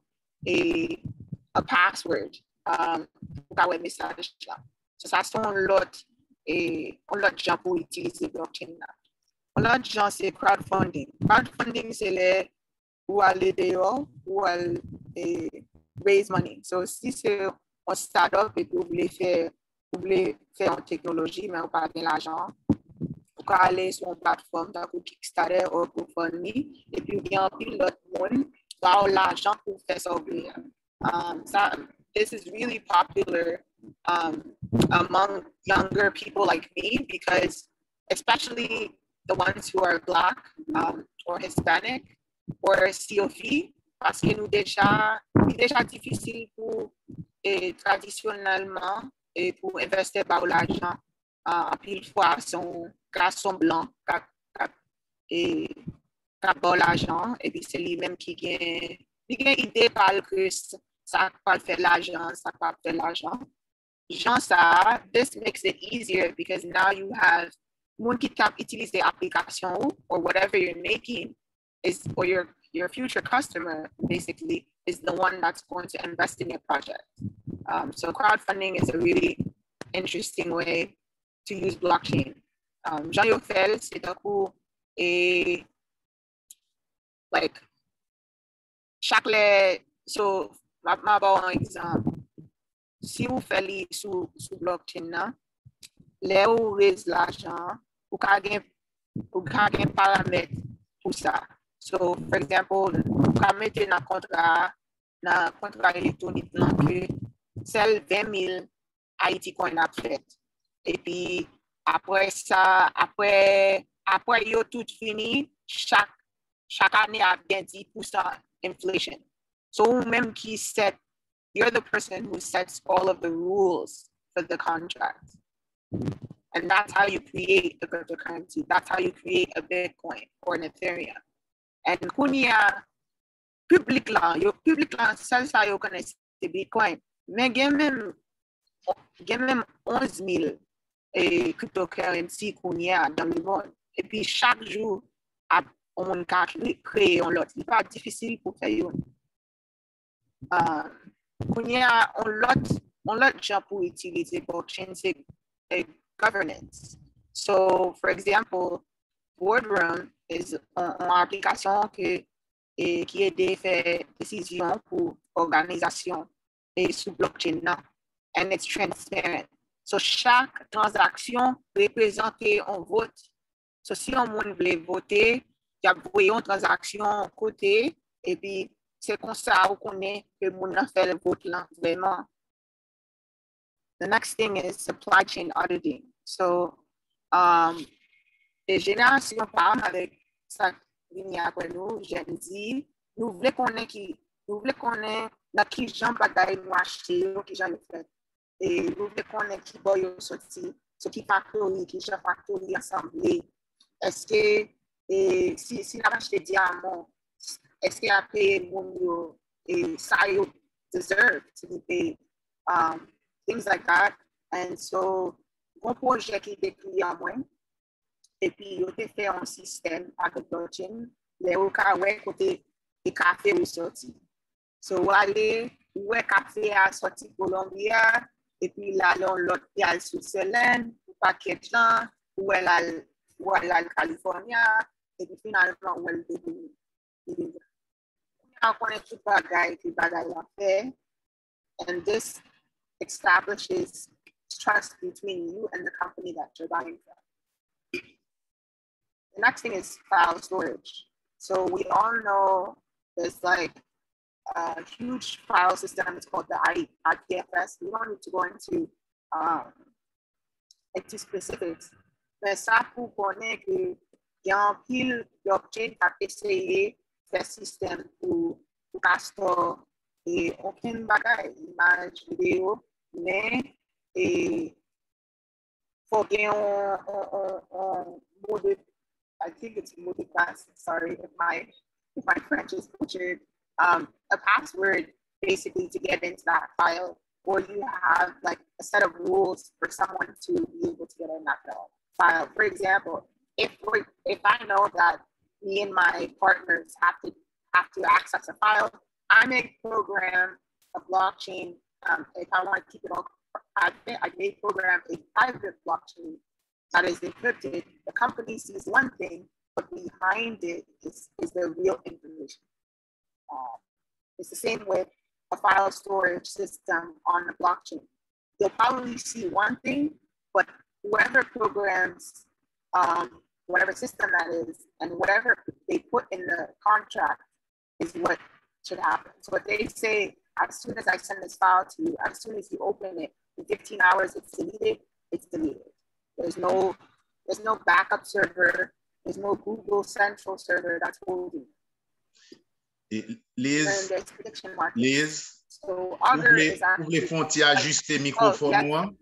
password pour un message là. Ça, c'est l'autre gens pour utiliser blockchain là. L'autre gens, c'est crowdfunding. Crowdfunding, c'est les où aller dehors, où aller raise money. So, si c'est un startup et que vous voulez faire en technologie, mais vous n'avez pas l'argent, vous pouvez aller sur une plateforme comme Kickstarter ou GoFundMe, et puis il y a un pilote monde qui a l'argent pour faire ça. This is really popular among younger people like me, because especially the ones who are Black or Hispanic or COV, parce que nous déjà difficile pour traditionnellement et pour investir par l'argent en pile fois son garçon blanc qui a l'argent, et puis c'est lui-même qui a idée par que ça va faire l'argent, ça va faire l'argent. Jean ça, this makes it easier because now you have one qui tap utiliser the application or whatever you're making is, or your future customer basically is the one that's going to invest in your project. So crowdfunding is a really interesting way to use blockchain. Jean Yofel, c'est un coup et like chaque so ma un exemple. Si vous faites sous blockchain, là où vous raise l'argent, vous avez un paramètre pour ça. So, for example, vous pouvez mettre dans le contrat électronique que c'est 20 000 Haïti qu'on a fait. Et puis, après ça, après il y a tout fini, chaque année a bien 10% inflation. So, même qui set, you're the person who sets all of the rules for the contract. And that's how you create a cryptocurrency. That's how you create a Bitcoin or an Ethereum. And kunya public là, seul ça yo connaît c'est Bitcoin. Mais il y a même 11 000 cryptocurrency kunya dans le monde. Et puis chaque jour, on crée un lot. C'est pas difficile pour faire une. Kunya on lot gens pour utiliser blockchain, c'est governance. So, for example, Boardroom is une application qui aide à faire décision pour organisation et sous blockchain, and it's transparent. So, chaque transaction représente un vote. So, si on veut voter, il y a une transaction côté, et puis c'est comme ça qu'on connaît que le monde a fait le vote là, vraiment. The next thing is supply chain auditing. So, les générations parlent avec ça ligne après nous, Gen Z, nous voulons connaître dans qui gens bagaille nous acheter, qui gens fait. Et nous voulons connaître qui boy sorti, ce qui factory, qui gens factory assemblé. Est-ce que si on a acheté diamant, est-ce qu'il a payé mon et ça you deserve to be paid? Things like that. And so, mon projet qui décrit en moins, et puis il a fait un système avec blockchain, les ouais côté des cafés ou sorti. So, vous allez, où est café à sorti Colombia, et puis là, l'autre pays Switzerland, ou paquet là, où elle a Californie, et puis finalement, où elle est. On connaît tout bagaille à faire, and this establishes trust between you and the company that you're buying from. The next thing is file storage. So we all know there's like a huge file system. It's called the IPFS. We don't need to go into specifics. Mais ça pour connaître que y a un pile blockchain qui a essayé faire système pour castor et aucun bagage, image, vidéo, mais et faut gagner un mot de, I think it's mot de passe. Sorry if my French is butchered. A password basically to get into that file, or you have like a set of rules for someone to be able to get in that file. For example, if I know that me and my partners have to access a file, I may program a blockchain. If I want to keep it all private, I may program a private blockchain that is encrypted. The company sees one thing, but behind it is the real information. It's the same with a file storage system on the blockchain. You'll probably see one thing, but whoever programs whatever system that is and whatever they put in the contract is what should happen. So if they say, as soon as I send this file to you, as soon as you open it, in 15 hours it's deleted, it's deleted. There's no backup server. There's no Google Central server that's holding it. Lise, so ouvrez fonti ajuster microphone ou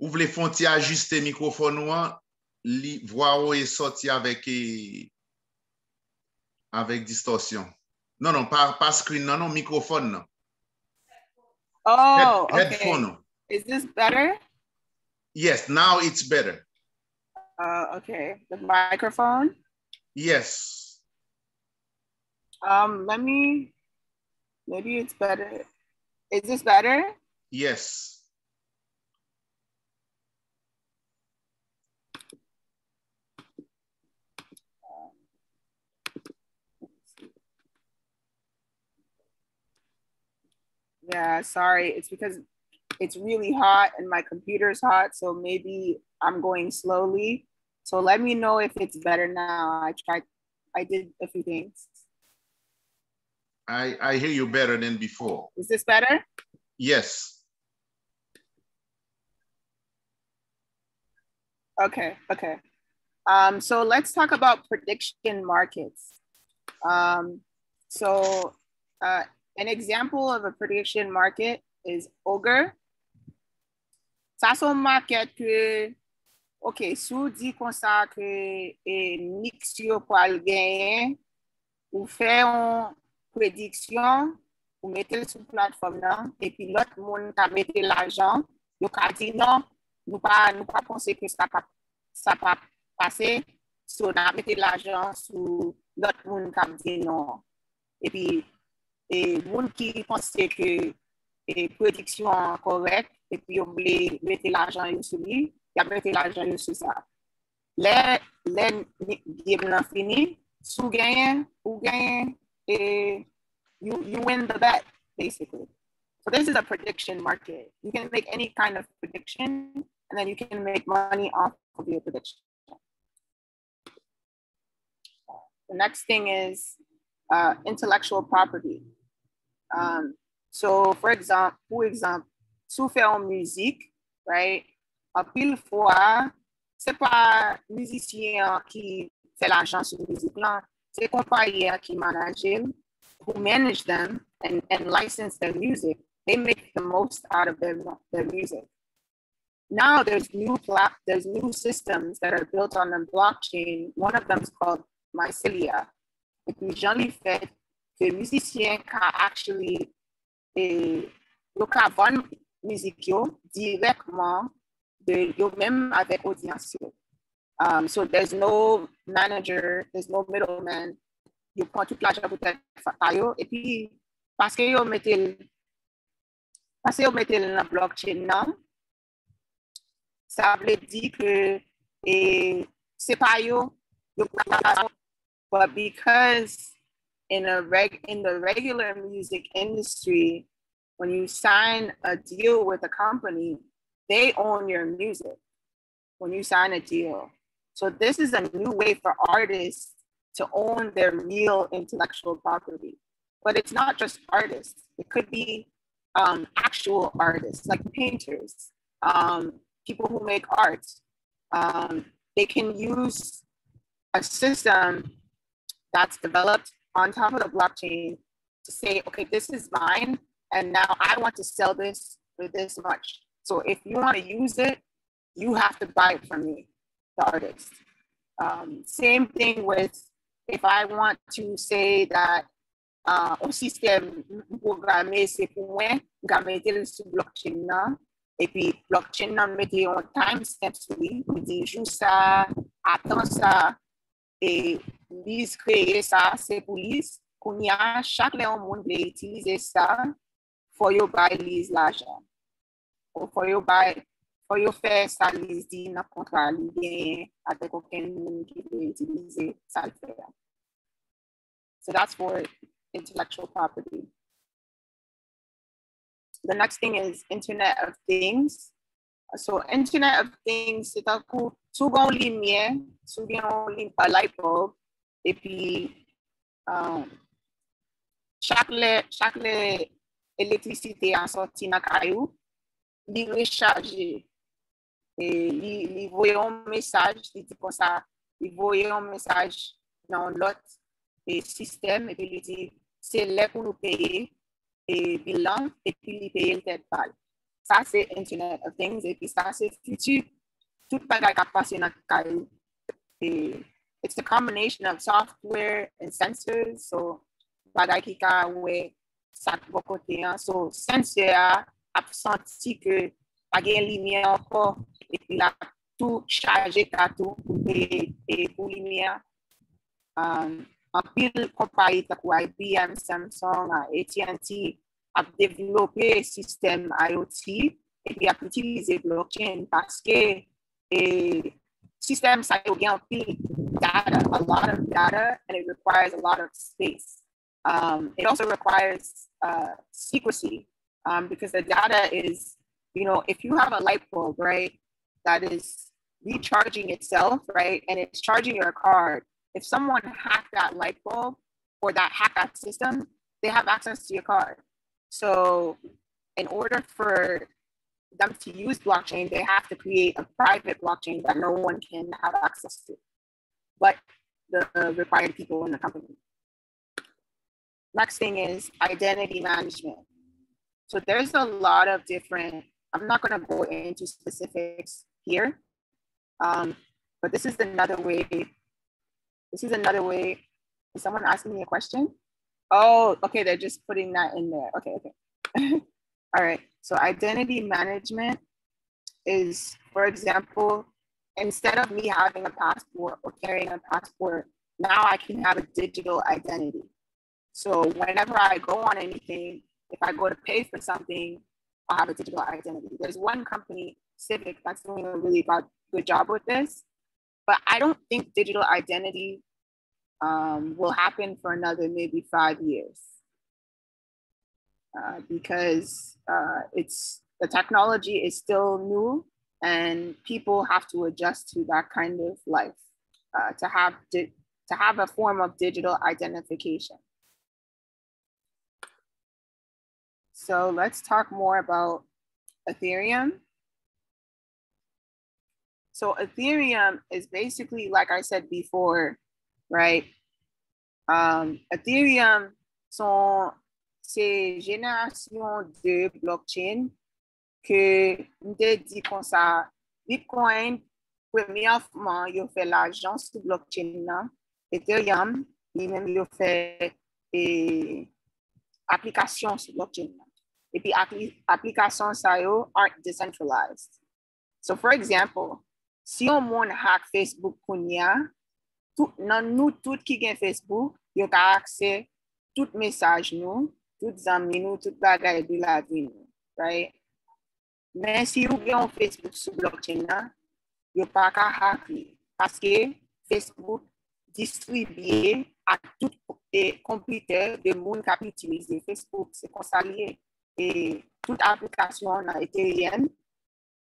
ouvrez fonti ajuster microphone ou voix ou est sorti avec distorsion. Non, pas screen, non, microphone non. Oh, headphone. Okay. Is this better? Yes, now it's better. Okay. The microphone? Yes. Maybe it's better. Is this better? Yes. Yeah, sorry. It's because it's really hot and my computer's hot, so maybe I'm going slowly. So let me know if it's better now. I did a few things. I hear you better than before. Is this better? Yes. Okay. So let's talk about prediction markets. An example of a prediction market is Ogre. Ça son market que, ok, sous dit comme ça que Nix yo pral gagner, ou fait une prédiction, ou mettez sur plateforme là, et puis l'autre monde qui a mis l'argent, yo ka dit non, nous pas penser que ça pas passer, so on a mis l'argent sur l'autre monde qui a dit non. Et puis et monde qui pensait que prédiction correcte et puis on voulait mettre l'argent sur lui, il a mis l'argent sur ça. Les game fini, sous gagne ou gagne et you win the bet basically. So this is a prediction market. You can make any kind of prediction and then you can make money off of your prediction. The next thing is intellectual property. So for example, sous fait en musique, right? En pile fois, c'est pas musicien qui fait l'argent sur musique là, c'est compagnie qui manage, who manage them and license their music. They make the most out of their music. Now there's new systems that are built on the blockchain. One of them is called Mycelia. Et puis j'en ai fait que musiciens can actually vendre musique directement de yo même avec audience. So there's no manager, there's no middleman. You prends toute l'argent pour faire et puis parce que yo mettez dans la blockchain non, ça veut dire que c'est pas yo, but because in the regular music industry, when you sign a deal with a company, they own your music when you sign a deal. So this is a new way for artists to own their real intellectual property. But it's not just artists. It could be actual artists, like painters, people who make art. They can use a system that's developed on top of the blockchain to say, okay, this is mine, and now I want to sell this for this much. So if you want to use it, you have to buy it from me, the artist. Same thing with if I want to say that un système programmé c'est pour moi, je mette sur blockchain là, et puis blockchain là mette un timestamp sur lui, on dit joue ça, attends ça, et Lise créer ça, c'est pour Lise. Qu'on y a chaque monde peut utiliser ça for you buy Lise l'argent. Ou for you faire ça Lise dit dans contrat li avec aucun monde qui peut utiliser ça le faire. So that's for intellectual property. The next thing is Internet of Things. So Internet of Things, c'est un coup, souvent lumière, souvent un light bulb, et puis chaque électricité en sortie dans caillou, il recharge et il voit un message, il dit comme ça, il voit un message dans l'autre système, et puis il dit c'est là pour nous payer et bilan, et puis il paye le tête balle. Ça, c'est Internet of Things, et puis ça, c'est futur. Tout bagage qui passe dans le caillou. It's a combination of software and sensors, so bagage qui a ouais ça de côté. So sensor a senti que pas de lumière encore, et puis là tout chargé tout et pour lumière. En pile compagnie comme IBM, Samsung, AT&T a développé un système IoT et puis a utilisé blockchain parce que le système ça a un pile data, a lot of data, and it requires a lot of space. It also requires secrecy because the data is, you know, if you have a light bulb, right, that is recharging itself, right, and it's charging your card. If someone hacked that light bulb or hacked that system, they have access to your card. So in order for them to use blockchain, they have to create a private blockchain that no one can have access to, but the required people in the company. Next thing is identity management. So there's a lot of different, I'm not going to go into specifics here, but this is another way. Is someone asking me a question? Oh, okay, they're just putting that in there. Okay. All right, so identity management is, for example, instead of me having a passport or carrying a passport, now I can have a digital identity. So whenever I go on anything, if I go to pay for something, I'll have a digital identity. There's one company, Civic, that's doing a really good job with this. But I don't think digital identity will happen for another maybe 5 years because the technology is still new and people have to adjust to that kind of life to have a form of digital identification. So let's talk more about Ethereum. So Ethereum is basically, like I said before, right? Ethereum, c'est génération de blockchain que on dit comme ça. Bitcoin, premièrement, il fait l'argent sur blockchain là. Ethereum, lui-même, il fait application sur blockchain là. Et puis applications ça yo aren't decentralized. So for example, si on monde hack Facebook kounya, nous tout qui gen Facebook, yo ka accès tout message nous, tout zami nous, tout bagay de la vie nous, right? Mais si vous gen un Facebook sur blockchain là, yo pas ka hack parce que Facebook distribue à tout les computers de monde qui utilisent Facebook, c'est comme ça lié. et toute application dans Ethereum,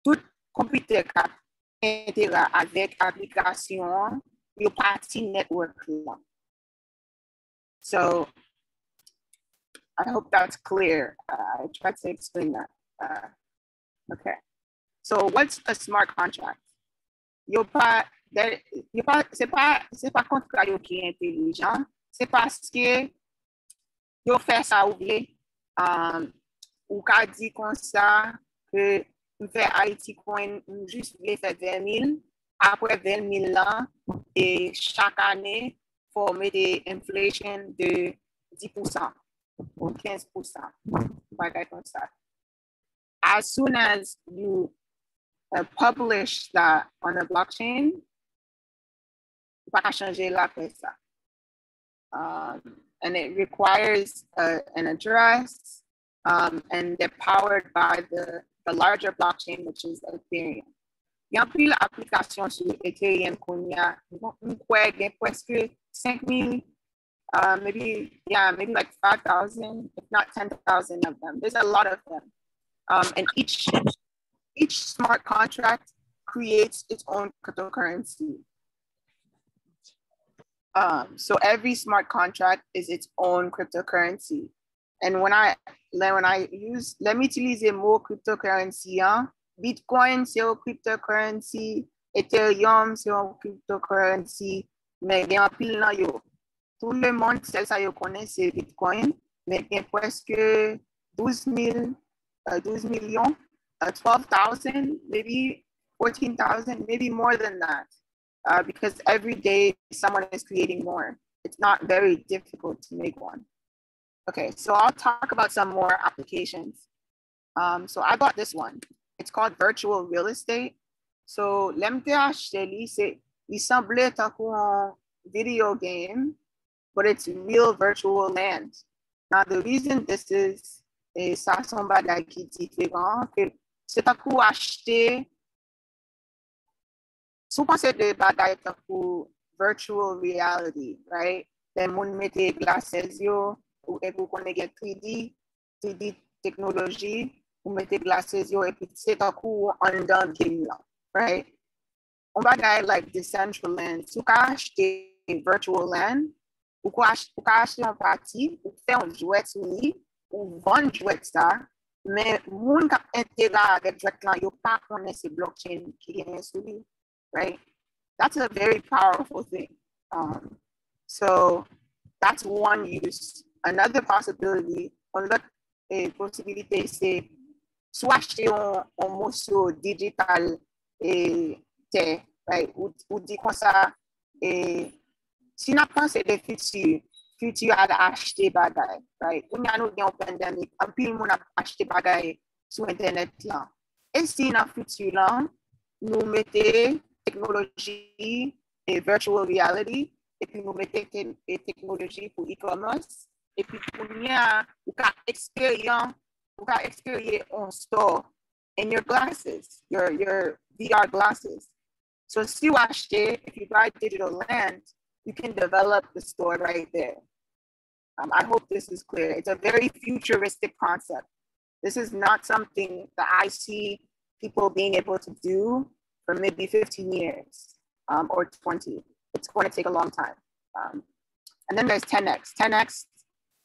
tout computer qui intéresse avec application, your party network. So I hope that's clear. I tried to explain that. Okay. So what's a smart contract? C'est pas contrat qui est intelligent, c'est parce que yo fait ça ou bien ou qu'a dit comme ça que on fait Haïti coin juste fait 20 000 après 20 000 là et chaque année faut mettre des inflation de 10% ou 15%, pas comme ça. As soon as you publish that on a blockchain, pas changer la ça. And it requires an address, and they're powered by the larger blockchain, which is Ethereum. Il y a plus d'applications sur Ethereum qu'on y a, presque 5,000, maybe like 5,000, if not 10,000 of them. There's a lot of them. And each smart contract creates its own cryptocurrency. So every smart contract is its own cryptocurrency. And when I use, let me utilize more cryptocurrency. Bitcoin, c'est une cryptocurrency. Ethereum, c'est une cryptocurrency. Mais il y a un pile dans yo. Tout le monde, celle ça yo connaît, c'est Bitcoin. Mais il y a presque 12 millions, 12,000, maybe 14,000, maybe more than that. Because every day someone is creating more. It's not very difficult to make one. Okay, so I'll talk about some more applications. So I bought this one. It's called virtual real estate. So l'MTH, il semblait un video game, but it's real virtual land. Now the reason this is, ça son bagay qui différent, que c'est un coup acheter. So pensez de bagay pour virtual reality, right? Then moun mette glasses yo, ou vous connaissez 3D technology, ou mette glasses yo, et puis c'est un coup en dans game là, right? On bagay like Decentraland, so ka achete virtual land, ou ka achete un parti, ou faire un jouet sou li, ou vendre jouet ça, mais moun ka intérêt avec jouet là, yo pa connaît ces blockchain qui est sou li. Right? That's a very powerful thing. So that's one use. Another possibility, another possibilité, c'est soit acheter un morceau digital right? Ou dit comme ça, si on pense le futur à acheter bagay, right? On y a nous une pandémie, un peu de monde a acheté bagay sur Internet là. Et si dans le futur là, nous mettons technologie et virtual reality, et puis nous mettons technologie pour e-commerce, et puis on y a expérience on store in your glasses, your VR glasses. So si vous achetez, if you buy digital land, you can develop the store right there. I hope this is clear. It's a very futuristic concept. This is not something that I see people being able to do for maybe 15 years or 20. It's going to take a long time. And then there's 10x. 10x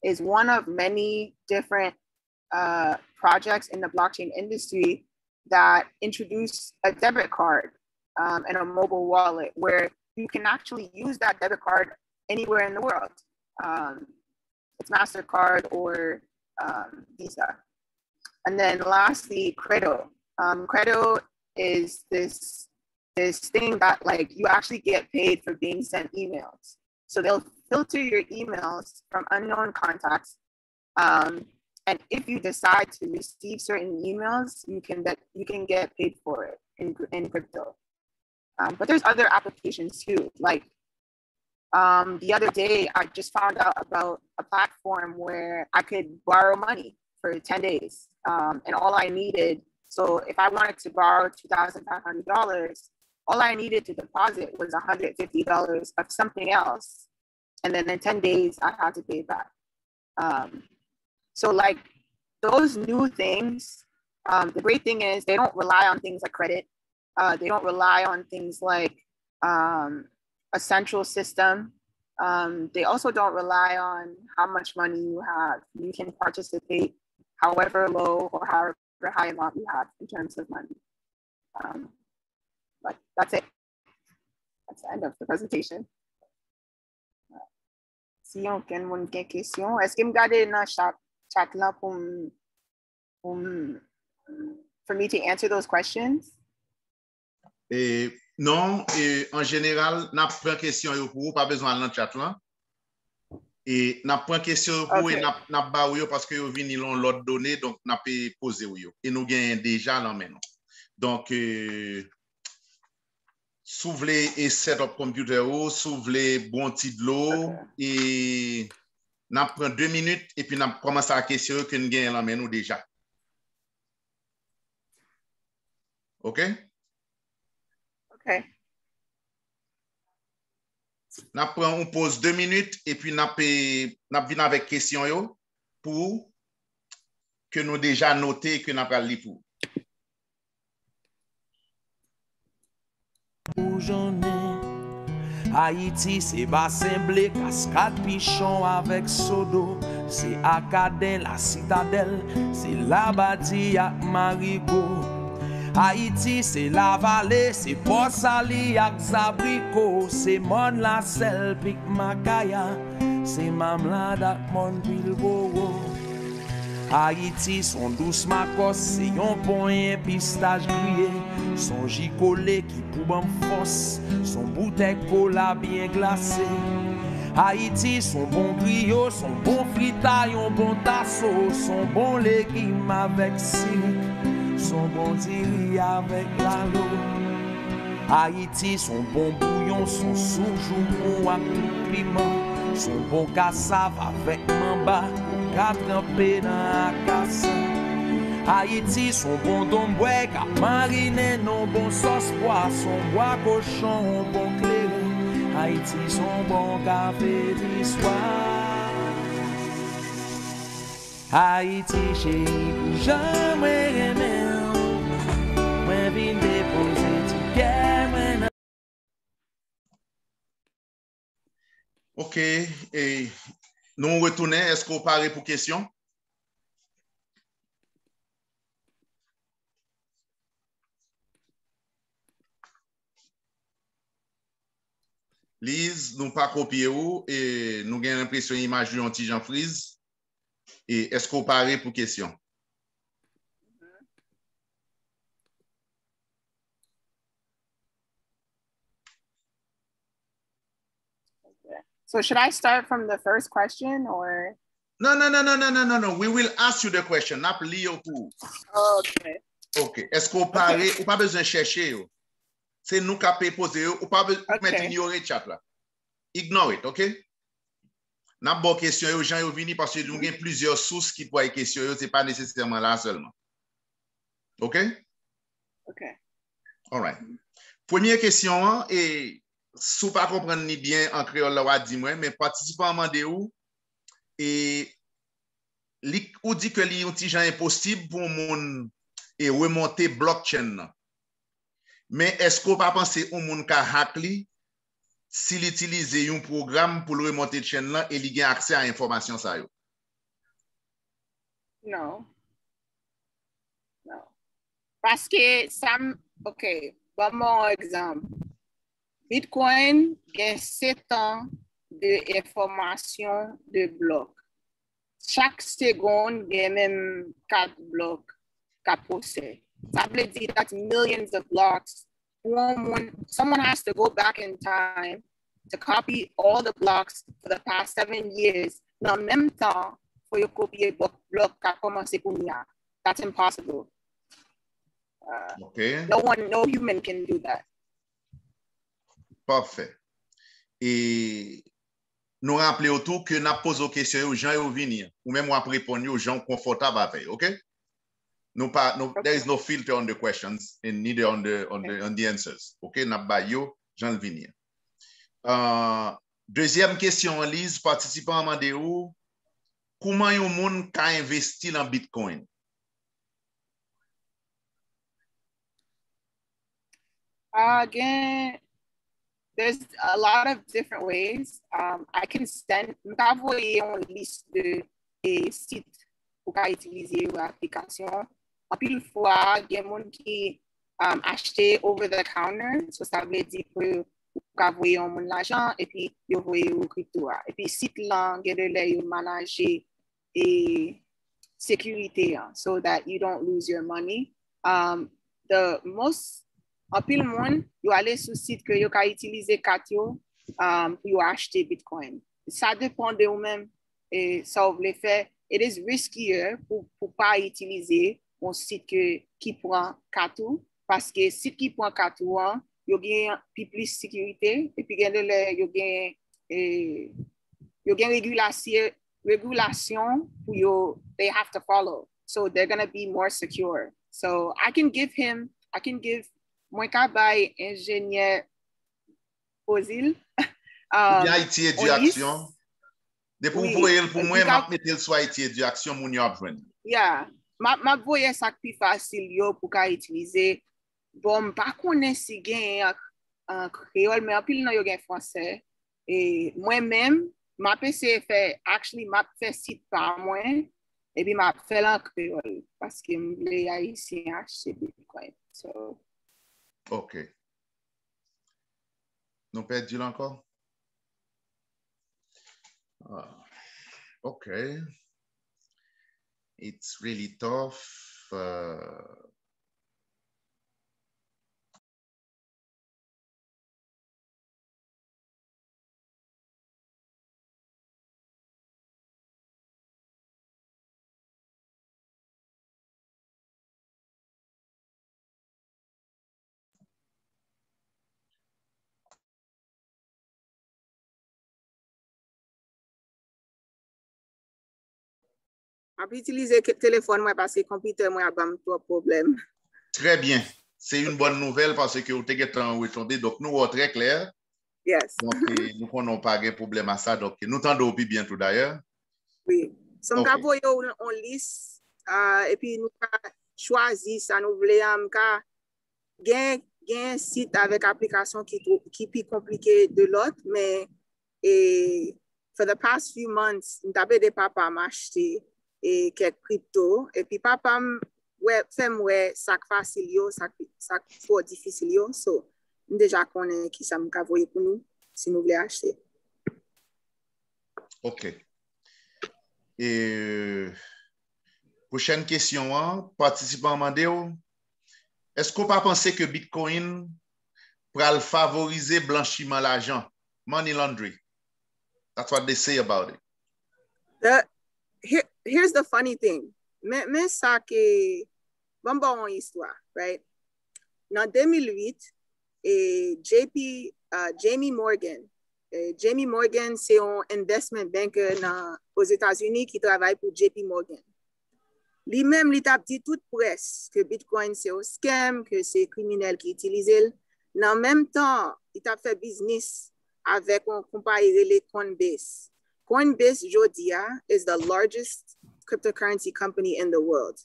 is one of many different projects in the blockchain industry that introduce a debit card and a mobile wallet where you can actually use that debit card anywhere in the world. It's MasterCard or Visa. And then lastly, Credo. Credo is this thing that like you actually get paid for being sent emails. So they'll filter your emails from unknown contacts. And if you decide to receive certain emails, you can get paid for it in crypto. But there's other applications too. Like the other day, I just found out about a platform where I could borrow money for 10 days. And all I needed, so if I wanted to borrow $2,500, all I needed to deposit was $150 of something else. And then in 10 days, I had to pay back. So like those new things, the great thing is they don't rely on things like credit. They don't rely on things like a central system. They also don't rely on how much money you have. You can participate however low or however high amount you have in terms of money. But that's it. That's the end of the presentation. Si on ken moun gen question, est-ce que me garder dans chat là pour for me to answer those questions? Non, en général, n'a pas question pour vous, pas besoin de chat là. Et n'a pas question pour vous, et n'a pas yo parce que vous venez l'autre données, donc n'a pas poser yo. Et nous gagnons déjà là maintenant. Donc s'ouvrir et setup computer ou s'ouvrir bon petit de l'eau et n'a prend 2 minutes et puis n'a commencé à question que nous gagnons là maintenant déjà. OK? OK. N'a prend on pause 2 minutes et puis n'a vient avec question yo pour que nous déjà noté que n'a pas li pour. Haïti, c'est bassin blé, cascade pichon avec sodo. C'est Acadin, la citadelle, c'est la bâtie à Marigot. Haïti, c'est la vallée, c'est Port Sali ak Zabrico. C'est Mon la sel, Pic Macaya, c'est Mamlad ak Mon Bilboro. Haïti, son douce macos, c'est yon point pistache grillé. Son gicolé qui poube en force, son bouteille cola bien glacé. Haïti, son bon griot, son bon fritaille, un bon tasso, son bon légume avec siric, son bon diri avec lalo. Haïti, son bon bouillon, son soujou avec tout piment, son bon cassave avec mamba, qu'a trempé dans la casse. Haïti, son bon domboué, qu'a mariné, non bon sauce poisson, bois cochon, bon clairin. Haïti, son bon café d'histoire. Haïti, chéri, jamais aimé, moi vin déposer ticket. OK, et nous retournons, est-ce qu'on parle pour question? Lise, nous pas copier où et nous avons l'impression image de un petit Jean Frise. Et est-ce qu'on parle pour question? So should I start from the first question or? No. We will ask you the question. N'a lire pour. Okay. OK. Est-ce qu'on parle ou pas besoin de chercher? C'est nous qui avons posé ou pas besoin de mettre ignorer chat là. Ignore it, OK? N'a pas de question aux gens qui viennent parce que nous avons plusieurs sources qui pourraient questionner, c'est pas nécessairement là seulement. OK? OK. All right. Première question et si vous ne comprenez ni bien en créole là dis-moi mais participant mandé où et ou dit que li un petit gens impossible pour monde et remonter blockchain. Mais est-ce qu'on pas penser au monde ka hack li s'il utilise un programme pour le remonter de chaîne là et il gagne accès à information ça yo? Non. Parce que ça OK, bon exemple. Bitcoin gagne 7 ans d'information de blocs. Chaque seconde gagne même 4 blocs qu'a possède. Ça veut dire that's millions of blocks. Someone has to go back in time to copy all the blocks for the past 7 years. Dans le même temps, il faut copier bloc qu'a commencé pour nous. That's impossible. Okay. No human can do that. Parfait. Et nous rappelons autour que nous posons aux questions aux gens qui viennent, ou même on répondre aux gens confortables avec, OK? There is no filter on the questions and neither on the answers. OK? N'a pas yo, Jean Vinier. Deuxième question, Lise, participant à Mandéou. comment yon moun ka investi dans Bitcoin? Again, there's a lot of different ways. I can send, m'envoyer une liste de sites pour utiliser l'application. En pile fois, il y a des gens qui achètent over the counter, so ça veut dire que vous envoyez l'argent et puis vous envoyez au crypto. Et puis site là, il y a manager et sécurité, so that you don't lose your money. The most en pile monde, vous allez sur site que vous pouvez utiliser carte pour acheter Bitcoin. Ça dépend de vous-même et ça vous voulez faire. It is riskier pour pas utiliser un site qui prend carte parce que site qui prend carte, vous gagnez plus sécurité et puis vous gagnez régulation pour they have to follow. So they're going to be more secure. So I can give moi kabay ingénieur Ozil. Bien Haïti Edu-Action. Depuis vous voyez pour moi m'a mettre sur Haïti Edu-Action mon yo apprendre. Yeah, m'a voyé ça plus facile yo pour ka utiliser. Bon, pas connait si gain en créole mais en pile nan yo gain français et moi-même m'a PC fait m'a fait site par moi et puis m'a fait en créole parce que les haïtiens acheter Bitcoin. So OK. Nous perdu encore? Okay. It's really tough. Je peux utiliser le téléphone parce que le computer a trop de problèmes. Très bien. C'est une bonne nouvelle parce que vous êtes en retourné. Donc, nous sommes très clairs. Yes. Donc, nous n'avons pas de problème à ça. Donc, nous t'entendons bientôt d'ailleurs. Oui. So, nous avons une liste et puis nous avons choisi ça. Nous voulons gagner un site avec application qui est plus compliqué de l'autre. Mais for the past few months, nous avons des papas m'acheter et quelques crypto et puis papa fait ça facile ça trop difficile so déjà connaît qui ça me voyer pour nous si nous voulons acheter. OK. Et prochaine question, participant Mandéo, est-ce qu'on pas penser que Bitcoin pourra favoriser blanchiment l'argent, money laundering? That's what they say about it. Here's the funny thing. Mais ça que bon histoire, right? En 2008, Jamie Morgan, c'est un investment banker aux États-Unis qui travaille pour JP Morgan. Lui-même, il a dit toute presse que Bitcoin c'est un scam, que c'est criminel qui utilise. En même temps, il a fait business avec une compagnie relais Coinbase. Coinbase, Jodia, is the largest cryptocurrency company in the world.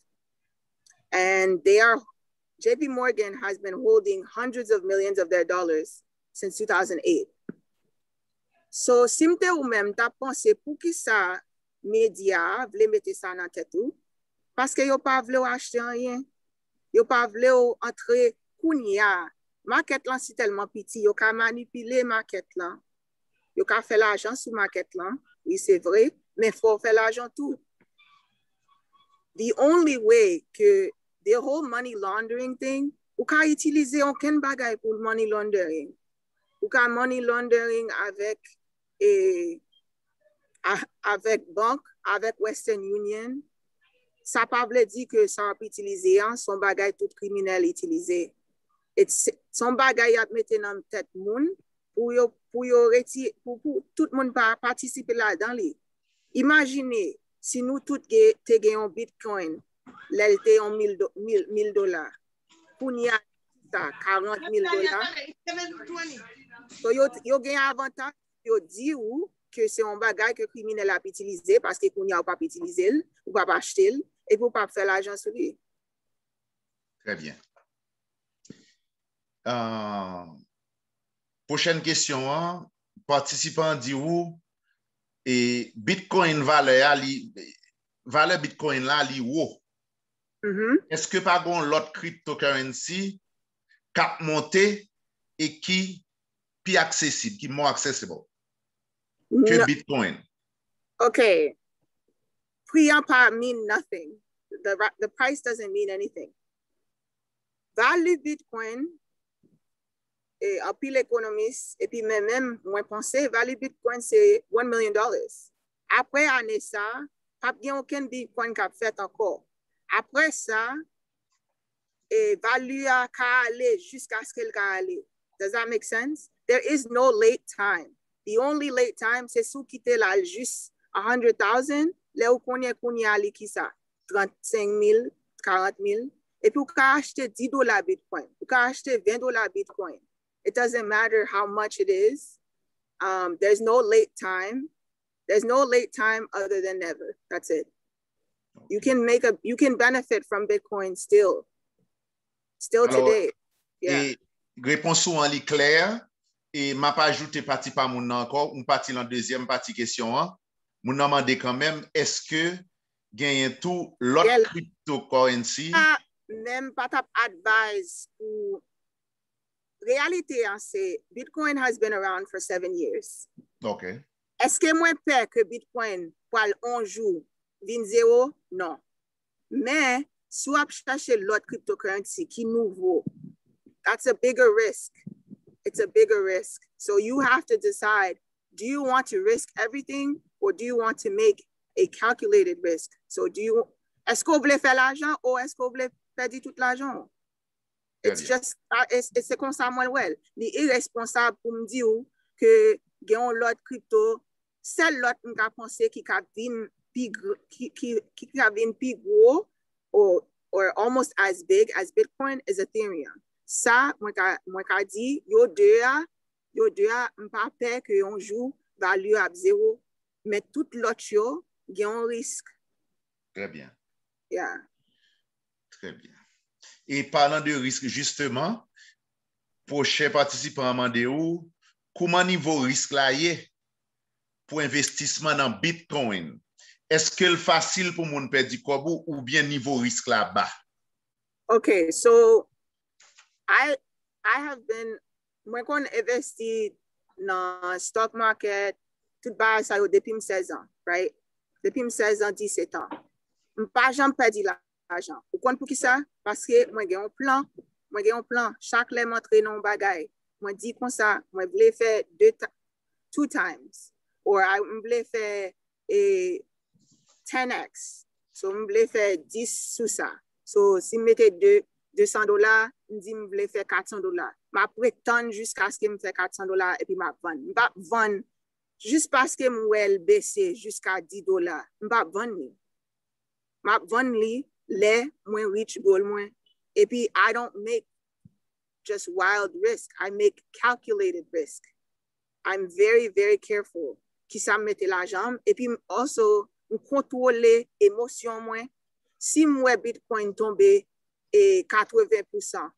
And JP Morgan has been holding hundreds of millions of their dollars since 2008. So, simte ou même, ta pensé pour qui ça, média, vle mette ça dans tête ou, parce que yo pas vle acheter rien, yo pas vle entrer kounya, market là c'est tellement petit, yo ka manipuler market là, yo ka faire l'argent sur market là. Oui, c'est vrai, mais il faut faire l'argent tout. The only way que the whole money laundering thing, ou ka utiliser aucun bagay pour money laundering. Ou ka money laundering avec banque, avec Western Union, ça pas veut dire que ça peut utiliser son bagay tout criminel utilisé. Son bagay a mettre dans tête moun pour tout le monde participer là-dedans. Imaginez si nous tous avons un Bitcoin, l'était en $1,000. Pour nous, $40,000. So, yo gen avantage, yo dit ou que c'est un bagage que criminel a utilisé parce que qu'on y a pas utilisé ou pas acheter et pour pas faire l'argent sur lui. Très bien. Prochaine question, hein? Participant dit où et Bitcoin valeur Bitcoin là li haut. Est-ce que pas gon l'autre cryptocurrency cap monté et qui plus accessible, qui more accessible que Bitcoin? Okay. Prix pas mean nothing. The price doesn't mean anything. Value Bitcoin et en pile économiste et puis même moi penser value Bitcoin c'est $1 million. Après année ça, pas bien aucun Bitcoin qui a fait encore. Après ça, et value à aller jusqu'à ce qu'elle aller. Does that make sense? There is no late time. The only late time, c'est sous quitter là juste 100,000, là où qu'on y a qui ça, 35,000, 40,000. Et pour acheter $10 Bitcoin, pour acheter $20 Bitcoin, it doesn't matter how much it is. There's no late time. There's no late time other than never. That's it. You can benefit from Bitcoin still alors, today. Yeah. Et réponse souvent li claire et m'a pas ajouté partie par mon encore, on parti dans deuxième partie question hein. Mon demande quand même est-ce que gagne tout l'autre cryptocurrency même pas tap advise ou réalité hein, c'est Bitcoin has been around for 7 years. Okay. Est-ce que moi peur que Bitcoin pour un jour vin zéro? Non. Mais si vous cherchez l'autre cryptocurrency qui nouveau, that's a bigger risk. It's a bigger risk. So you have to decide, do you want to risk everything or do you want to make a calculated risk? So est-ce que vous voulez faire l'argent ou est-ce que vous voulez perdre tout l'argent? It's just, c'est comme ça moi well. Ni irresponsable pour me dire que gagne l'autre crypto, c'est l'autre m'ka penser qui a vinn plus gros or almost as big as Bitcoin is Ethereum. Ça, moi ka dit, yo deux a m'pa peur que un jour value à zéro, mais tout l'autre yo gagne un risque. Très bien. Yeah. Très bien. Et parlant de risque, justement, prochain participant demandé où, comment niveau risque là y est pour investissement dans Bitcoin? Est-ce que c'est facile pour mon perdre kobo ou bien niveau risque là bas? Okay, so I have been moi qu'on investi dans stock market tout bas ça depuis 16 ans, right? Depuis 16 ans, 17 ans. M'pas jamais perdu l'argent. Vous comprenez pour qui ça? Parce que moi j'ai un plan. Chaque fois m'entrer dans bagay. Moi dis comme ça, moi voulais faire two times or I voulais faire 10x. So je voulais faire 10 sous ça. So si je mettais $200, je dis je voulais faire $400. Je prétends jusqu'à ce que je fasse $400 et puis je vais vendre juste parce que je vais baisser jusqu'à $10. Je vais vendre. Je vends les moins rich goal moins. Et puis, I don't make just wild risk. I make calculated risk. I'm very, very careful. Qui ça mette l'argent. Et puis, also, je contrôle les émotions moins. Si moi Bitcoin tombe et 80%,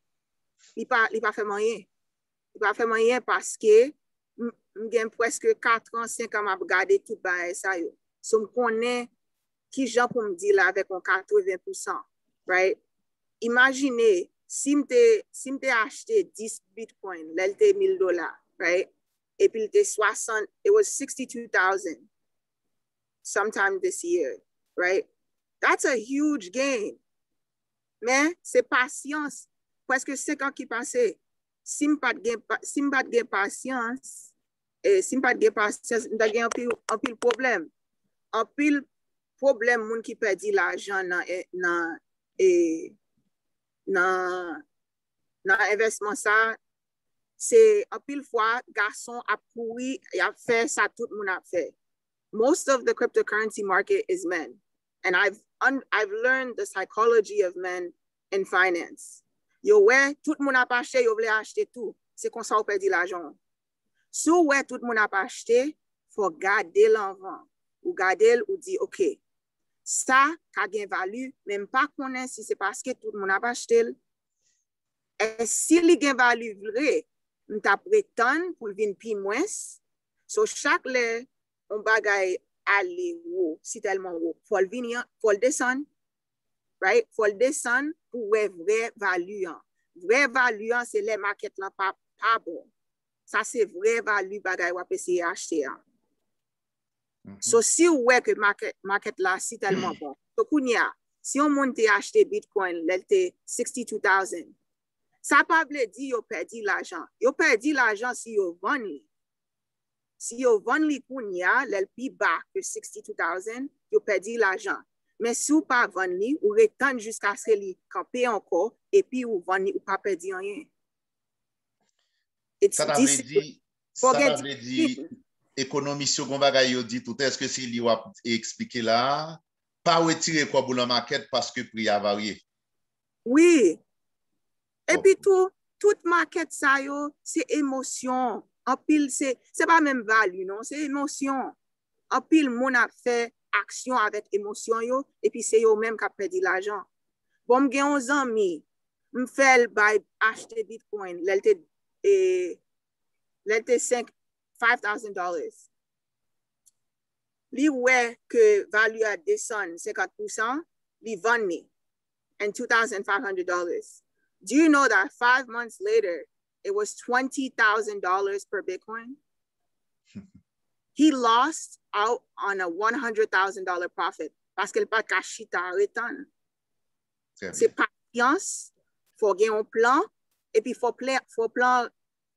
il pas fait moyen. Il pas fait moyen parce que j'ai presque 4 ans, 5 ans à regarder tout bas ça yo. So, je connais qui j'en pour me dire là avec un 80%, right? Imaginez, si m'te acheté 10 Bitcoin, là, il était $1,000, right? Et puis, il était 60, it was 62,000 sometime this year, right? That's a huge gain. Mais c'est patience. Presque 5 ans qui passent. Si m'pas de patience, m'ta gen un pile problème. Un pile problème moun qui perdit l'argent dans investissement ça, c'est un pile fois garçon a pourri et a fait ça tout le monde a fait. Most of the cryptocurrency market is men, and I've learned the psychology of men in finance. Yo ouais, tout le monde a pas acheté, yo voulait acheter tout. C'est comme ça on perdit l'argent. So ouais, tout le monde a pas acheté, faut garder l'envant. Ou garder, ou dire, OK, ça, a gain value, même pas connaît si c'est parce que tout le monde a acheté. Et si il gain value vrai, on t'a prétend pour venir plus moins. So chaque le, on bagaille aller haut, si tellement haut, faut le venir, faut le descendre, right? Faut le descendre pour vrai value. Vrai value, c'est les market là pas bon. Ça c'est vrai value bagaille ou essayer acheter. So si ou que market là si tellement bon. So kounya, si on monte acheter Bitcoin, l'été 62,000. Ça pas veut dire yo perdu l'argent. Yo perdu l'argent si yo vend li. Si yo vend li kounya, l'el pi bas que 62,000, yo perdu l'argent. Mais si ou pas vend li, ou retendre jusqu'à ce que li camper encore et puis ou vend li ou pas perdu rien. Ça t'avait dit économie seconde bagaille yo dit tout est-ce que c'est li ou expliquer là pas retirer quoi pour la market parce que prix a varié. Oui. Et puis tout market ça yo, c'est émotion. En pile c'est pas même value non, c'est émotion. En pile mon a fait action avec émotion yo et puis c'est yo même qui a perdu l'argent. Bon m'gen 11 ans mi, m'fait buy acheter Bitcoin, l'été $5,000. Li ouais que value a descend 50%, li vend me and $2,500. Do you know that 5 months later, it was $20,000 per Bitcoin? He lost out on a $100,000 profit parce qu'il pas cachita return. C'est patience, faut gagner un plan, et puis faut plan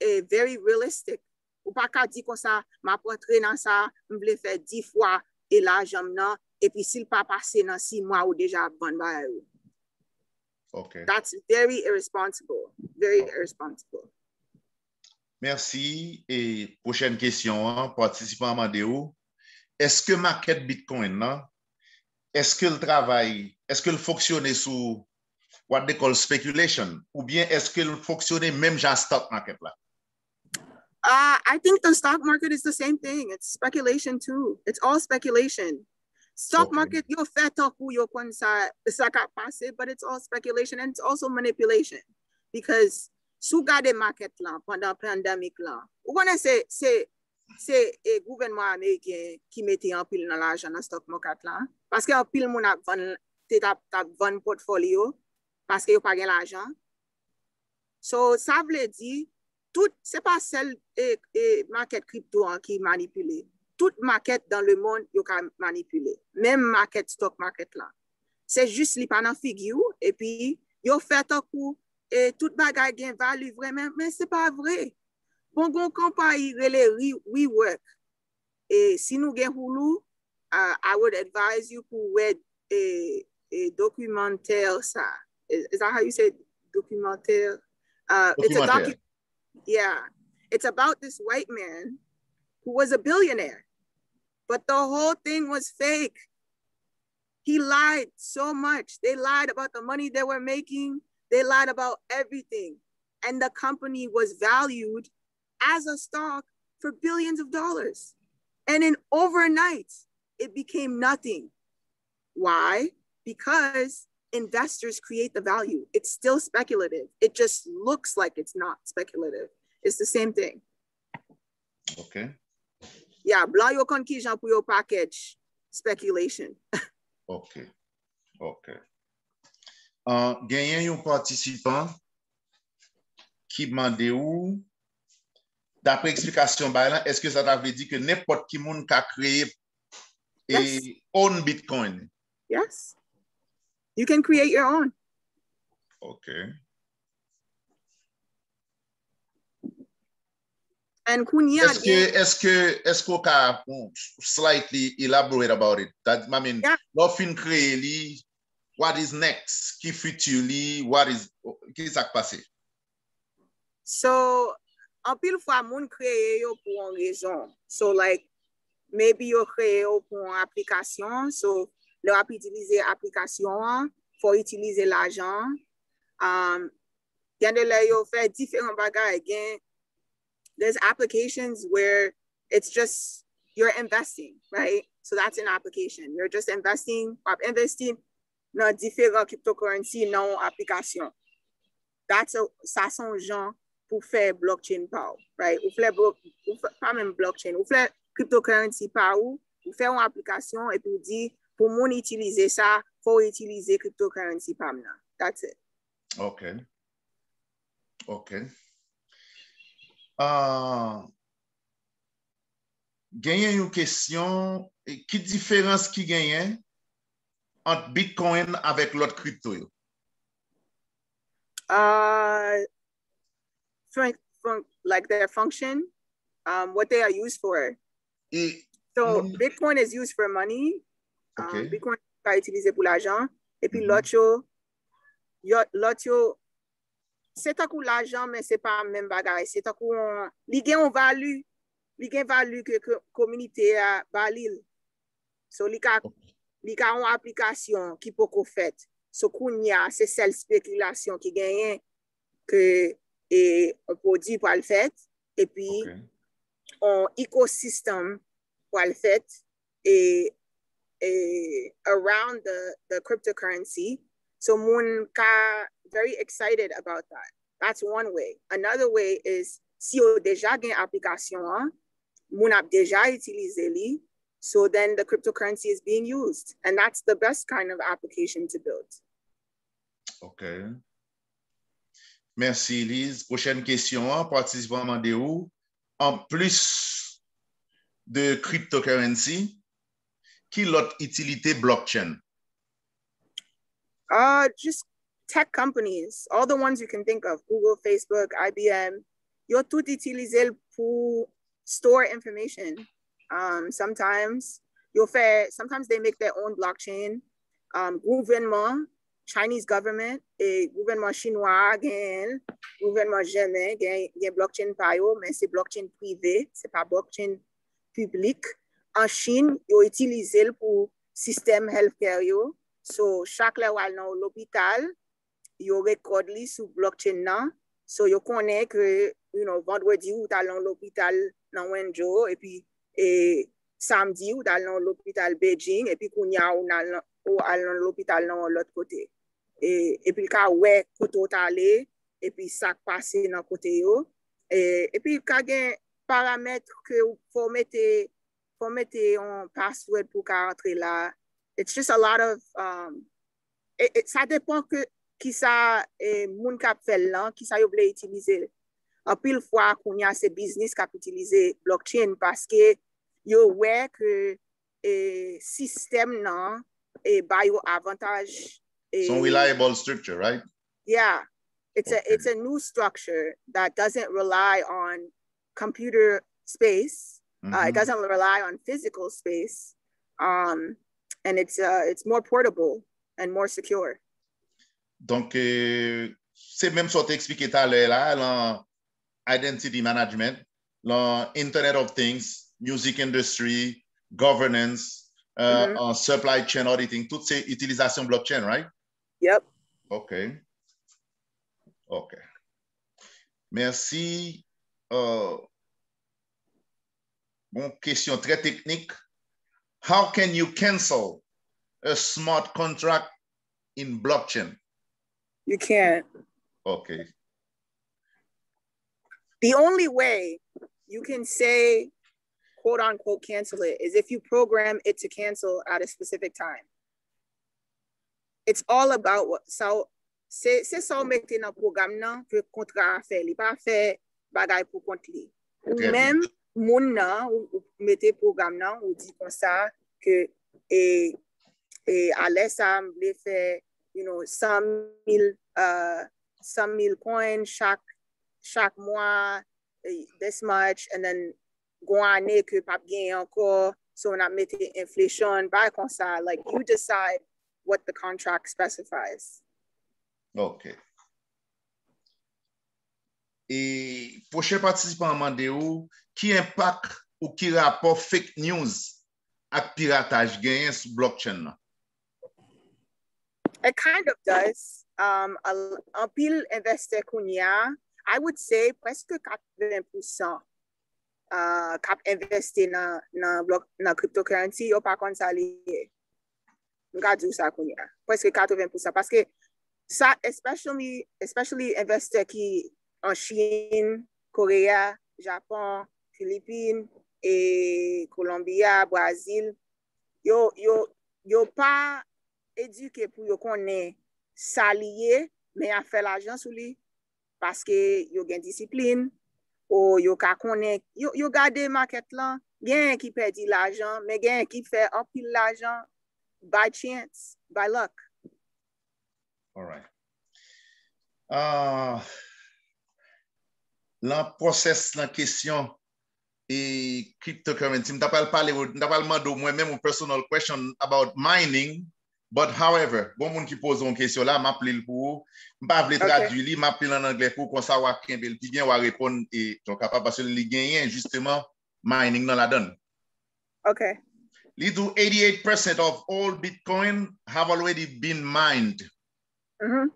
very realistic. Ou pas qu'à dire comme ça, m'a rentré dans ça, m'vle faire 10 fois et l'argent non, et puis s'il pas passé dans 6 mois ou déjà bon ba. Okay. That's very irresponsible. Very irresponsible. Merci. Et prochaine question, participant Amadeo. Est-ce que market Bitcoin, non? Est-ce que le travail, est-ce que le fonctionne sous what they call speculation? Ou bien est-ce que le fonctionne même dans stock market là? I think the stock market is the same thing. It's speculation too. It's all speculation. Stock market, you fait talk you kon sa ka passe, but it's all speculation and it's also manipulation because sous garder market là pendant pandémique là. Ou connaissez c'est gouvernement américain qui mettait en pile dans l'argent dans stock market là parce que en pile mon a vend portfolio parce que yo pas gain l'argent. So ça veut dire tout c'est pas seul market crypto qui manipulé. Toute market dans le monde, yo ka manipuler. Même market, stock market là. C'est juste li pas dans figure et puis yo fait un coup et toute bagaille gain value vraiment, mais c'est pas vrai. Bon compagnie relé WeWork. Et si nous gain Hulu, I would advise you pour read a documentaire ça. Is that how you say documentaire? It's a yeah. It's about this white man who was a billionaire. But the whole thing was fake. He lied so much. They lied about the money they were making. They lied about everything. And the company was valued as a stock for billions of dollars. And in overnight, it became nothing. Why? Because investors create the value. It's still speculative. It just looks like it's not speculative. It's the same thing. Okay. Yeah, blanc yo kon ki jan pou yo package speculation. OK. Genyen yon participant qui demande ou d'après explication est-ce que ça t'avait dit que n'importe qui monde ka créer et own Bitcoin? Yes. You can create your own. Okay. And Kunya, est-ce qu'on can slightly elaborate about it? That I mean, nothing créé, what is next? Qui futur li, what is qui ça passé? So, en pile fois moun créé yo pour une raison. So like maybe yo créé yo pour une application, so le ap utiliser application pour utiliser l'argent. Gen de la yo fait différents bagages. There's applications where it's just you're investing, right? So that's an application. You're just investing dans différents cryptocurrency non application. Ça son genre pour faire blockchain par, right? Pas même blockchain, ou faire cryptocurrency par ou faire une application et puis dire pour mon utiliser ça, faut utiliser cryptocurrency par maintenant. That's it. OK. Gagne une question, qui différence qui gagne entre Bitcoin avec l'autre crypto? Like their function, what they are used for. So Bitcoin is used for money. Okay. Bitcoin est utilisé pour l'argent. Et puis l'autre, c'est un coup l'argent, mais c'est pas même bagage. C'est un coup, il y a une value que la communauté a value. So, il y a une application qui peut être faite. So, c'est celle spéculation qui gagne que on produit pour le fait. Et puis, un écosystème pour le fait. Et around the cryptocurrency. So, moun ka very excited about that. That's one way. Another way is, si on déjà gen application, moun ap déjà utilisé li, so then the cryptocurrency is being used. And that's the best kind of application to build. OK. Merci, Lise. Prochaine question, participant demandé où, en plus de cryptocurrency, qui l'autre utilité blockchain? Just tech companies, all the ones you can think of, Google, Facebook, IBM, you're tout utilisé pour store information. Sometimes they make their own blockchain. Gouvernement, Chinese government, gouvernement chinois, gouvernement germain, blockchain pa yo, mais c'est blockchain privé, c'est pas blockchain public. En Chine, ils utilisent pour système healthcare yo. So chaque le wal dans l'hôpital, ils record li sous blockchain nan. So yo connaît que vendredi ou dans l'hôpital dans Wenzhou et puis samedi ou dans l'hôpital Beijing et puis kounya ou dans l'hôpital dans l'autre côté. Et puis ka ouais koto t'aller et puis ça passe dans côté yo. Et puis ka gen paramètres que faut mettre un password pour entrer là. It's just a lot of ça dépend que qui ça moun k'ap fait là, qui ça yo vle utiliser. En pile fois qu'on y a ces business qui utilisent blockchain parce que yo ouais que système nan ba yo avantage. Some reliable structure, right? Yeah. It's a new structure that doesn't rely on computer space. It doesn't rely on physical space. And it's more portable and more secure. Donc, c'est même ce que tu expliqué tout à l'heure là, identity management, Internet of Things, music industry, governance, supply chain auditing, toutes ces utilisations blockchain, right? Yep. OK. Merci. Bon, question très technique. How can you cancel a smart contract in blockchain? You can't. Okay. The only way you can say, quote unquote, cancel it is if you program it to cancel at a specific time. It's all about what. So, c'est ça mettre dans programme nan que contrat fait, li pas fait bagay pour compte li. Ou même moun nan ou mettez programme nan ou dit comme ça que à l'aise ça me fait 100,000 coins chaque mois, this much, and then go année que pas gain encore, so on a mette inflation, pas comme ça. Like you decide what the contract specifies. OK. Et prochain participant demandé ou qui impact ou qui rapport fake news avec piratage gain sur blockchain? It kind of does. Un pile investeur kounya, I would say presque 80%. kap investi nan cryptocurrency, yo pa kon sa liye. Mga dou sa konya. Presque 80%. Parce que ça, especially investor qui en Chine, Korea, Japon, Philippines, et Colombia, Brazil, yo pa éduqué pour yo connaît sa liye, mais a fait l'argent sous lui parce que yo gen discipline, ou yo ka connaît, yo gade market là, gen qui perdi l'argent, mais gen qui fait un pile l'argent by chance, by luck. All right. La process, la question et cryptocurrency, m'ta pas parler, m'ta pas demander moi-même un personal question about mining, but however, bon moun qui pose une question là, m'appelle pour, m'pa vle traduire li, m'appelle en anglais pour qu'on savoir kembel pi bien ou répondre et ton capable parce que li gagne justement mining dans la donne. Okay. Li do 88% of all Bitcoin have already been mined. Mm-hmm.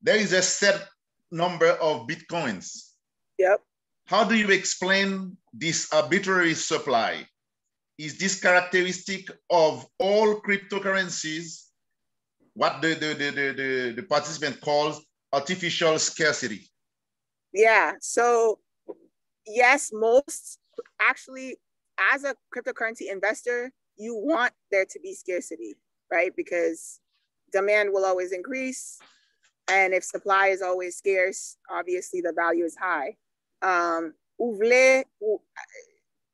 There is a set number of Bitcoins. Yep. How do you explain this arbitrary supply? Is this characteristic of all cryptocurrencies, what the participant calls artificial scarcity? Yeah, so yes, most actually, as a cryptocurrency investor, you want there to be scarcity, right? Because demand will always increase. And if supply is always scarce, obviously the value is high.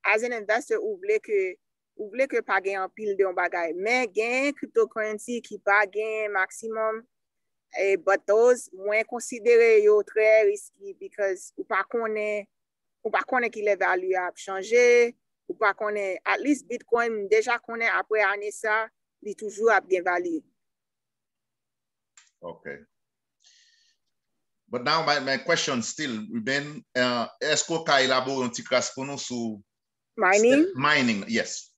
As an investor, ou vle ke pa gen an pil de yon bagay, men gen cryptocurrency ki pa gen maximum, but those mwen konsidere yo tre risky because ou pa konen ki le value ap chanje, ou pa konen, at least Bitcoin deja konen apre ane sa, li toujou ap gen value. Okay. But now my question still, Ruben, est-ce qu'on peut élaborer un petit crasse pour nous sur mining? Mining, yes.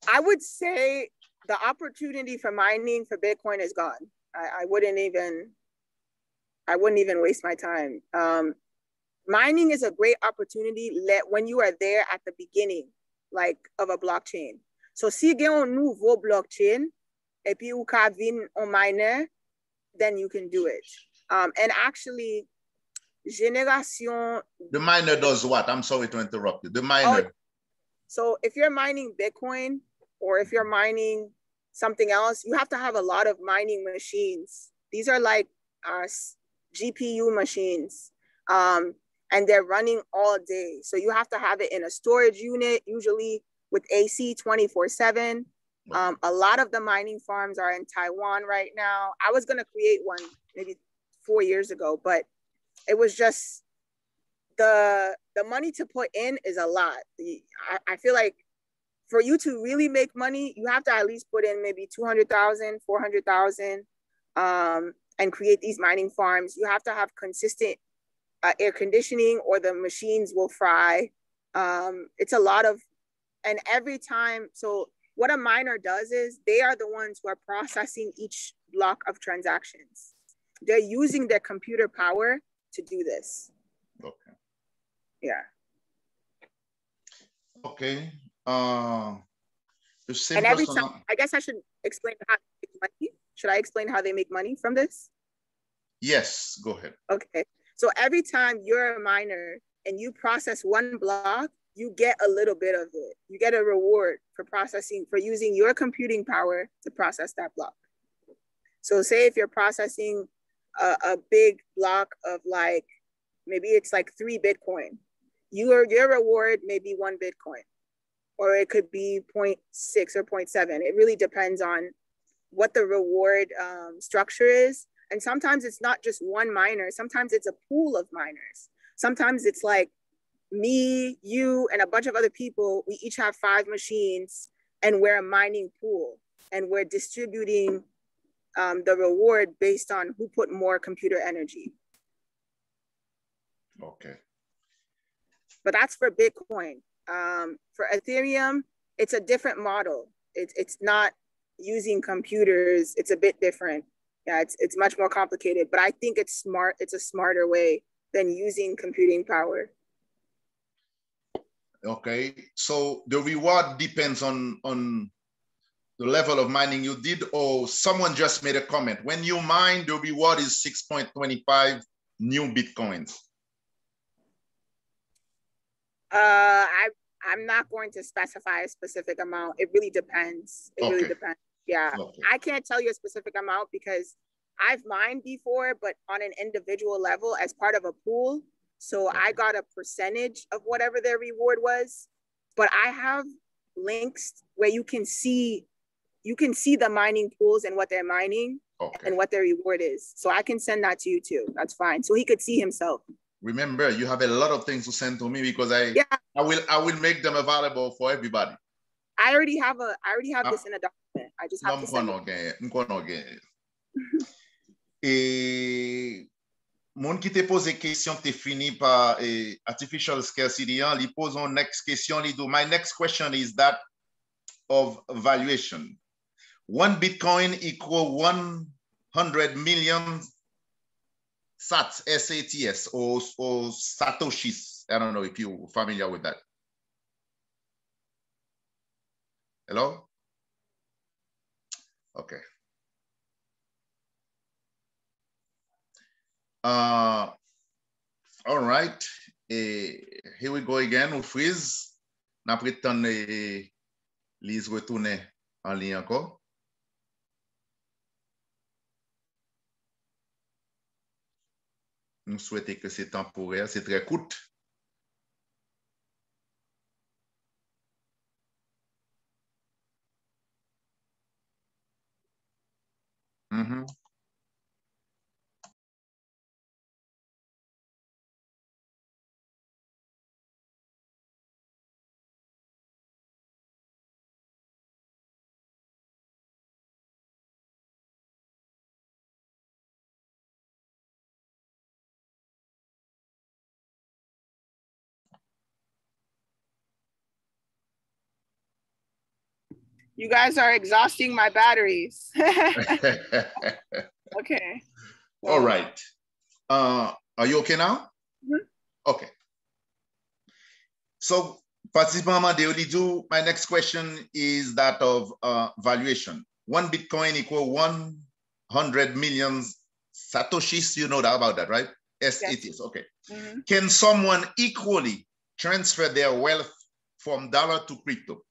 I would say the opportunity for mining for Bitcoin is gone. I wouldn't even waste my time. Mining is a great opportunity when you are there at the beginning, like of a blockchain. So si gen un nouveau blockchain, et puis ou ka vin on miner, then you can do it. And actually, generation. The miner does what? I'm sorry to interrupt you. The miner. Oh, so if you're mining Bitcoin or if you're mining something else, you have to have a lot of mining machines. These are like GPU machines, and they're running all day. So you have to have it in a storage unit, usually with AC 24/7. A lot of the mining farms are in Taiwan right now. I was gonna create one maybe 4 years ago, but it was just the money to put in is a lot. I feel like for you to really make money, you have to at least put in maybe 200,000, 400,000, and create these mining farms. You have to have consistent air conditioning or the machines will fry. It's a lot of, and every time, so what a miner does is they are the ones who are processing each block of transactions. They're using their computer power to do this. Okay. Yeah. Okay. And every time, I guess I should explain how they make money. Should I explain how they make money from this? Yes, go ahead. Okay. So every time you're a miner and you process one block, you get a little bit of it. You get a reward for processing, for using your computing power to process that block. So say if you're processing a big block of like, maybe it's like 3 Bitcoin, your reward may be 1 Bitcoin, or it could be 0.6 or 0.7. It really depends on what the reward structure is. And sometimes it's not just one miner. Sometimes it's a pool of miners. Sometimes it's like me, you, and a bunch of other people. We each have 5 machines and we're a mining pool and we're distributing the reward based on who put more computer energy. Okay. But that's for Bitcoin. For Ethereum, it's a different model. It's not using computers. It's a bit different. Yeah, it's much more complicated, but I think it's smart. It's a smarter way than using computing power. Okay, so the reward depends on the level of mining you did, or someone just made a comment. When you mine, the reward is 6.25 new Bitcoins. I'm not going to specify a specific amount. It really depends. It really depends. Yeah. Okay. I can't tell you a specific amount because I've mined before, but on an individual level as part of a pool. So I got a percentage of whatever their reward was. But I have links where you can see the mining pools and what they're mining and what their reward is. So I can send that to you too. That's fine. So he could see himself. Remember, you have a lot of things to send to me because I will make them available for everybody. I already have this in a document. I just have to send it. Et mon qui te pose question te fini par artificial scarcity, li pose on next question li do. My next question is that of valuation. 1 Bitcoin equal 100 million sats, SATS, or satoshis. I don't know if you're familiar with that. Hello? Okay. All right. Here we go again. Ou freeze. N'a prétend Lise retourner en ligne encore. Nous souhaitons que c'est temporaire, c'est très court. You guys are exhausting my batteries. Okay. All right. Are you okay now? Mm-hmm. Okay. So, participant Deolidu, my next question is that of valuation. 1 Bitcoin equal 100 million satoshis. You know that about that, right? Yes, it is. Okay. Mm-hmm. Can someone equally transfer their wealth from dollar to crypto?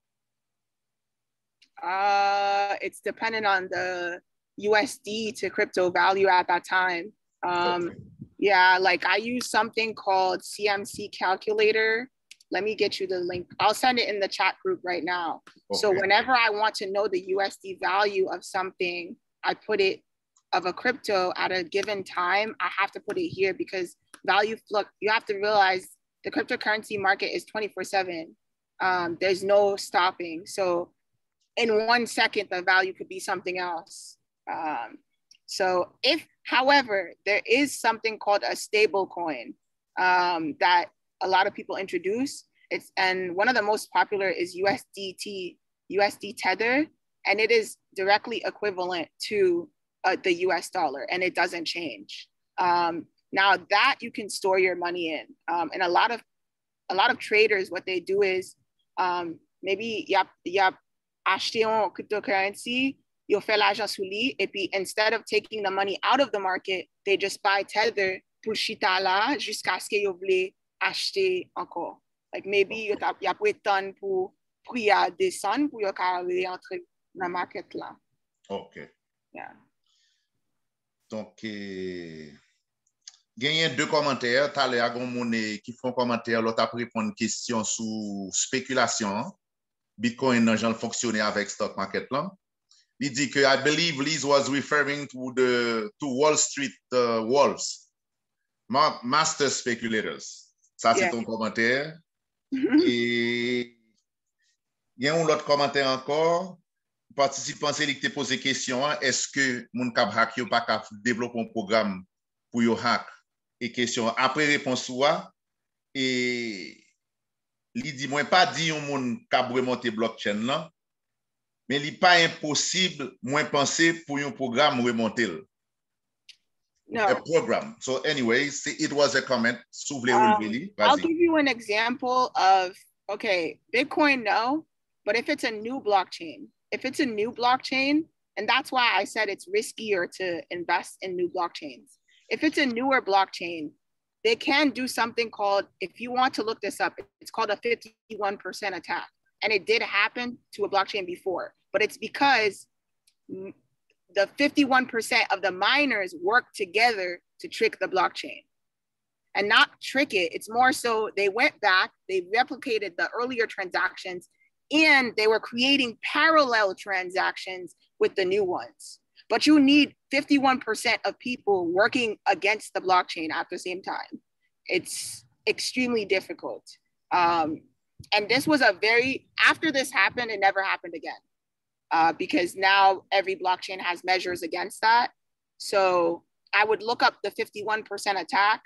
It's dependent on the USD to crypto value at that time. Yeah, like I use something called CMC calculator. Let me get you the link. I'll send it in the chat group right now. Okay. So whenever I want to know the USD value of something, I put it of a crypto at a given time. I have to put it here because value flux, you have to realize the cryptocurrency market is 24/7. There's no stopping. So in 1 second, the value could be something else. So if, however, there is something called a stable coin that a lot of people introduce, and one of the most popular is USD Tether, and it is directly equivalent to the US dollar, and it doesn't change. Now that you can store your money in, and a lot of traders, what they do is maybe y'a acheté en cryptocurrency, you'll fait l'argent sous lit, et puis instead of taking the money out of the market, they just buy Tether pour chita là jusqu'à ce que you voulez acheter encore. Like maybe y'a pas tant pour prix à descendre pour y'a carré entre dans la market là. OK. Yeah. Donc, gagné 2 commentaires. T'as les agonmoné qui font commentaire, l'autre après répondre une question sur spéculation. Bitcoin n'a jamais fonctionné avec stock market là. Il dit que I believe Lise was referring to Wall Street wolves, master speculators. Ça, c'est ton commentaire. Et il y a un autre commentaire encore. Participant, c'est lui qui t'a posé question. Est-ce que mon cap hack yo pas cap développer un programme pour yo hack? Et question après réponse soit et il dit moi pas dit un monde cap remonter blockchain là. Mais il n'est pas impossible, moi penser, pour un programme remonter. No. A program. So anyway, it was a comment. I'll give you an example of Okay, Bitcoin, no. But if it's a new blockchain, and that's why I said it's riskier to invest in new blockchains. If it's a newer blockchain, they can do something called, if you want to look this up, it's called a 51% attack. And it did happen to a blockchain before, but it's because the 51% of the miners work together to trick the blockchain. And not trick it, it's more so they went back, they replicated the earlier transactions, and they were creating parallel transactions with the new ones. But you need 51% of people working against the blockchain at the same time. It's extremely difficult. And this was after this happened, it never happened again. Because now every blockchain has measures against that. So I would look up the 51% attack.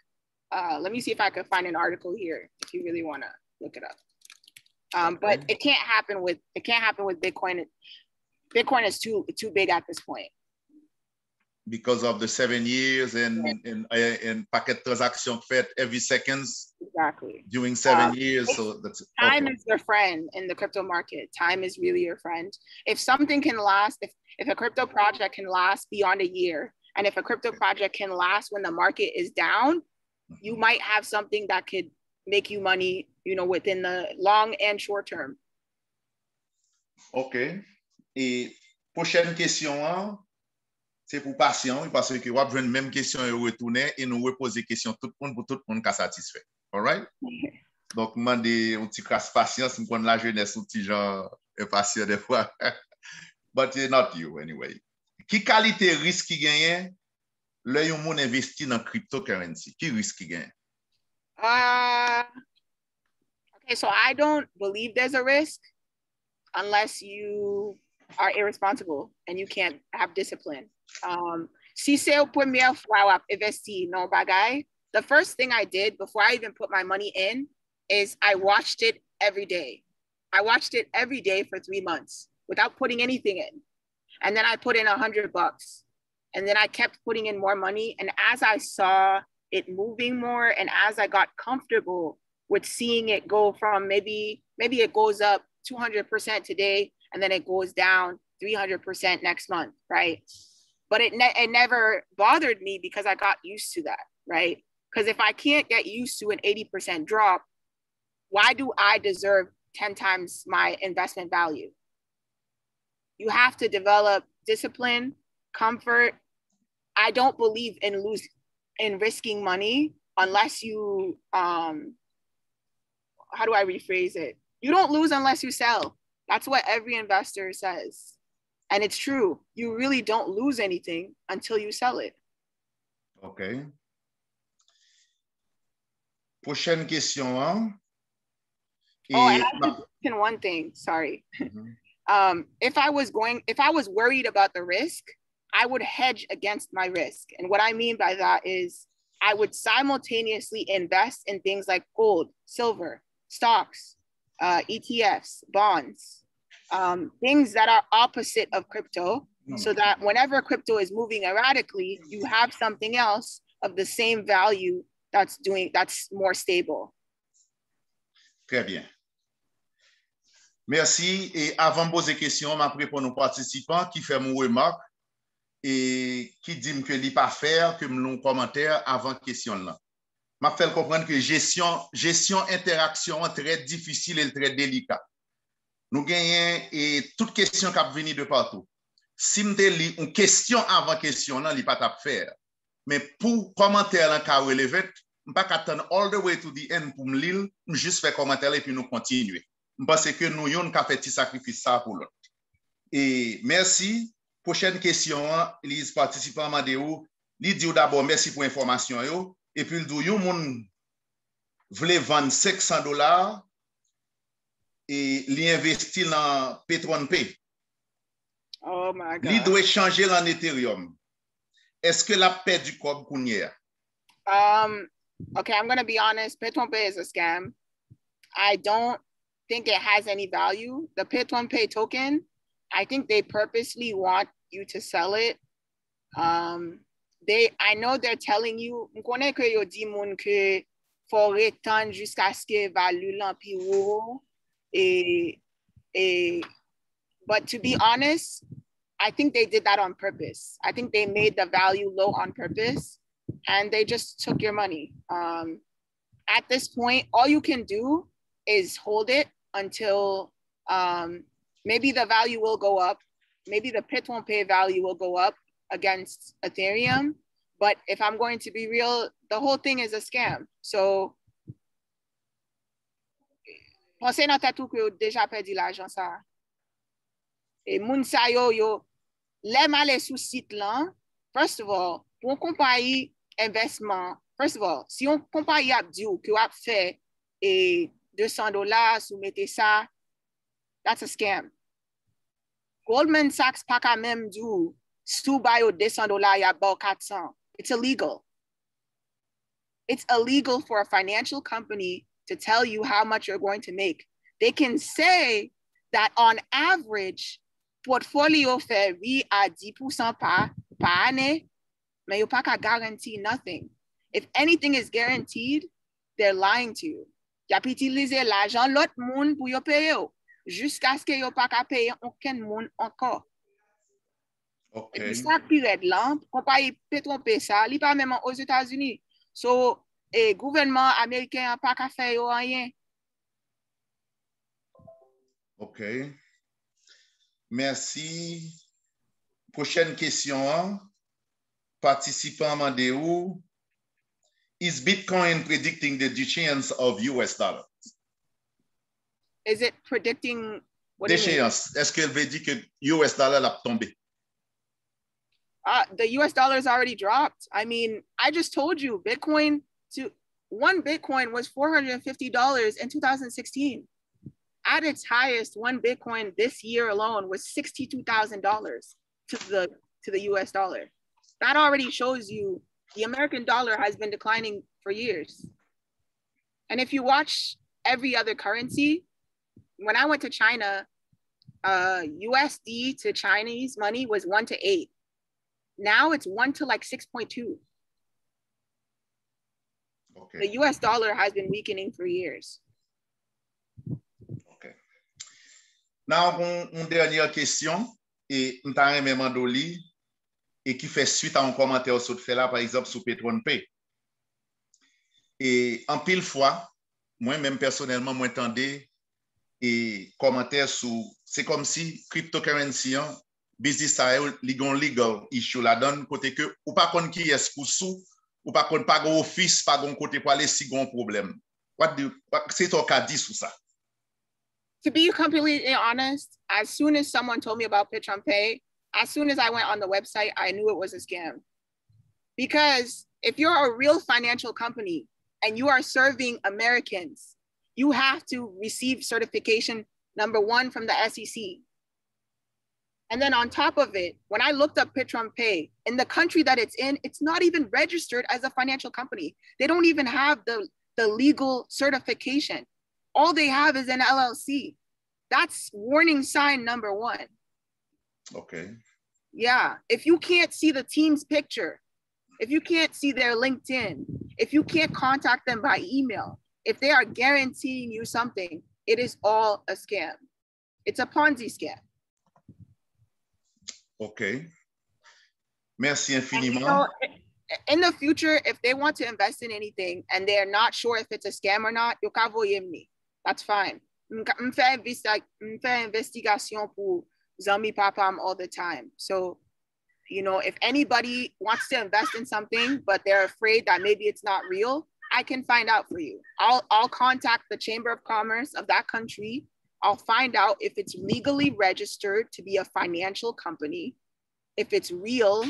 Let me see if I could find an article here if you really want to look it up. But it can't happen with Bitcoin. Bitcoin is too big at this point. Because of the 7 years and packet transaction fed every seconds. Exactly. During 7 years. So that's time is your friend in the crypto market. Time is really your friend. If something can last, if a crypto project can last beyond a year, and if a crypto project can last when the market is down, you might have something that could make you money, within the long and short term. OK. Et prochaine question, c'est pour patient, parce que vous avez une même question et retourner et nous reposer question tout le monde pour tout le monde qui est satisfait. All right? Donc, je demande un petit crasse patience, je prends la jeunesse, un petit genre impatient des fois. But not you anyway. Qui qualité risque qui gagne le yon moun investi dans cryptocurrency? Qui risque qui gagne? Okay, so I don't believe there's a risk unless you are irresponsible and you can't have discipline. Si c'est la première fois que investi non bagay, the first thing I did before I even put my money in is I watched it every day. I watched it every day for 3 months without putting anything in. And then I put in $100. And then I kept putting in more money. And as I saw it moving more, and as I got comfortable with seeing it go from maybe it goes up 200% today, and then it goes down 300% next month, right? But it never bothered me because I got used to that, right? Because if I can't get used to an 80% drop, why do I deserve 10 times my investment value? You have to develop discipline, comfort. I don't believe in risking money unless you, how do I rephrase it? You don't lose unless you sell. That's what every investor says. And it's true. You really don't lose anything until you sell it. Okay. Prochaine question. Hein? Oh, and I should mention one thing. Sorry. Mm-hmm. If I was worried about the risk, I would hedge against my risk. And what I mean by that is I would simultaneously invest in things like gold, silver, stocks, ETFs, bonds, things that are opposite of crypto, so that whenever crypto is moving erratically, you have something else of the same value that's more stable. Très bien. Merci. Et avant de poser question, je vais répondre aux participants qui font mon remarque et qui disent que ce n'est pas faire, que mon commentaire avant question là. Je vais faire comprendre que gestion interaction très difficile et très délicat. Nous gagnons et toute question qui vient de partout. Si je lis une question avant question là, il n'est pas à faire. Mais pour commentaire là qui relevé, je ne peux pas attendre all the way to the end pour me lire, juste faire commentaire et puis nous continuer. Parce que nous avons fait petit sacrifice ça pour l'autre. Et merci. Prochaine question, Lise, participant Madéo, il dit d'abord merci pour l'information. Et puis il dit, yon moun vle vendre $500 et li investi dans P3P. Oh my God. Li doit changer en Ethereum. Est-ce que la paix du cob kounye? Okay, I'm going to be honest. P3P is a scam. I don't think it has any value. The P3P token, I think they purposely want you to sell it. I know they're telling you, m'konnais que yo di moun que faut retendre jusqu'à ce que value lan pi haut. But to be honest, I think they did that on purpose. I think they made the value low on purpose and they just took your money. At this point, all you can do is hold it until maybe the value will go up. Maybe the P2P value will go up against Ethereum. But if I'm going to be real, the whole thing is a scam. So, pensez dans tête que déjà perdu l'argent ça. Et moun sa yo l'aime aller sous site là. First of all, pour compagnie investissement, first of all, si on compagnie a dit que a fait et $200 sous mettez ça, that's a scam. Goldman Sachs pas quand même dit sous bayo $200 y a bas 400. It's illegal. It's illegal for a financial company to tell you how much you're going to make. They can say that on average, portfolio fait oui à 10% par année, mais you pas qu'à guarantee nothing. If anything is guaranteed, they're lying to you. Y a utiliser l'argent l'autre monde pour yo payer jusqu'à ce que yo pas qu'à payer aucun monde encore. OK. Et puis ça période là, compagnie P2P ça, il pas même aux États-Unis. So, le gouvernement américain n'a pas qu'à faire rien. OK. Merci. Prochaine question. Participant Mandéou. Is Bitcoin predicting the déchéance of US dollar? Is it predicting what? Déchéance. Est-ce qu'elle veut dire que US dollar l'a tombé? The US dollar has already dropped. I mean, I just told you, one Bitcoin was $450 in 2016. At its highest, one Bitcoin this year alone was $62,000 to the US dollar. That already shows you the American dollar has been declining for years. And if you watch every other currency, when I went to China, USD to Chinese money was 1 to 8. Now it's 1 to like 6.2. Okay. The US dollar has been weakening for years. Okay. Now, une dernière question, et nous avons même mandoli, et qui fait suite à un commentaire sur fait là, par exemple, sur P2P. Et en pile fois, moi-même personnellement, moi entendais et commentaires sur, c'est comme si cryptocurrency, business ça legal issue la donne côté que ou pas qu'on qui est pour sous ou pas qu'on pas gon office pas gon côté pour aller si gon problème. C'est ton cas dit sur ça? To be completely honest, as soon as someone told me about P2P, as soon as I went on the website, I knew it was a scam. Because if you're a real financial company and you are serving Americans, you have to receive certification, number 1, from the SEC. And then on top of it, when I looked up P2P, in the country that it's in, it's not even registered as a financial company. They don't even have the legal certification. All they have is an LLC. That's warning sign number 1. Okay. Yeah, if you can't see the team's picture, if you can't see their LinkedIn, if you can't contact them by email, if they are guaranteeing you something, it is all a scam. It's a Ponzi scam. Okay. Merci infiniment. And, you know, in the future, if they want to invest in anything and they're not sure if it's a scam or not, you can voyer me. That's fine. I'm investigation pour Zami Papam all the time. So, you know, if anybody wants to invest in something, but they're afraid that maybe it's not real, I can find out for you. I'll contact the Chamber of Commerce of that country. I'll find out if it's legally registered to be a financial company, if it's real,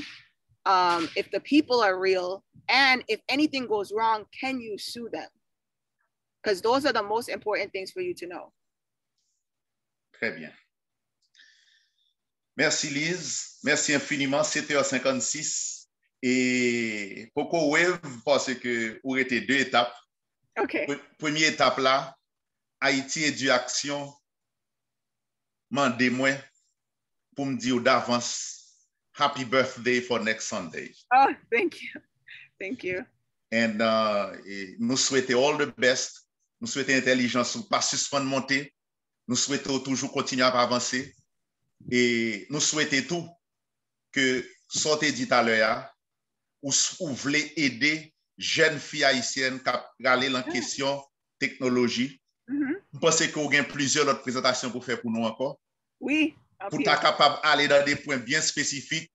if the people are real, and if anything goes wrong, can you sue them? Because those are the most important things for you to know. Très bien. Merci Lise, merci infiniment, 7h56. Et Coco Wave, parce que vous étiez 2 étapes. Okay. Première étape là, Haïti Edu-Action, mandez-moi pour me dire d'avance, happy birthday for next Sunday. Oh, thank you. Thank you. And nous souhaitons all the best. Nous souhaitons intelligence, pas suspendre monter. Nous souhaitons toujours continuer à avancer et nous souhaitons tout que sortez dit à l'heure ou voulez aider jeunes filles haïtiennes qui aller en question technologie. Vous pensez qu'on a plusieurs autres présentations pour faire pour nous encore? Oui. Pour être capable d'aller dans des points bien spécifiques,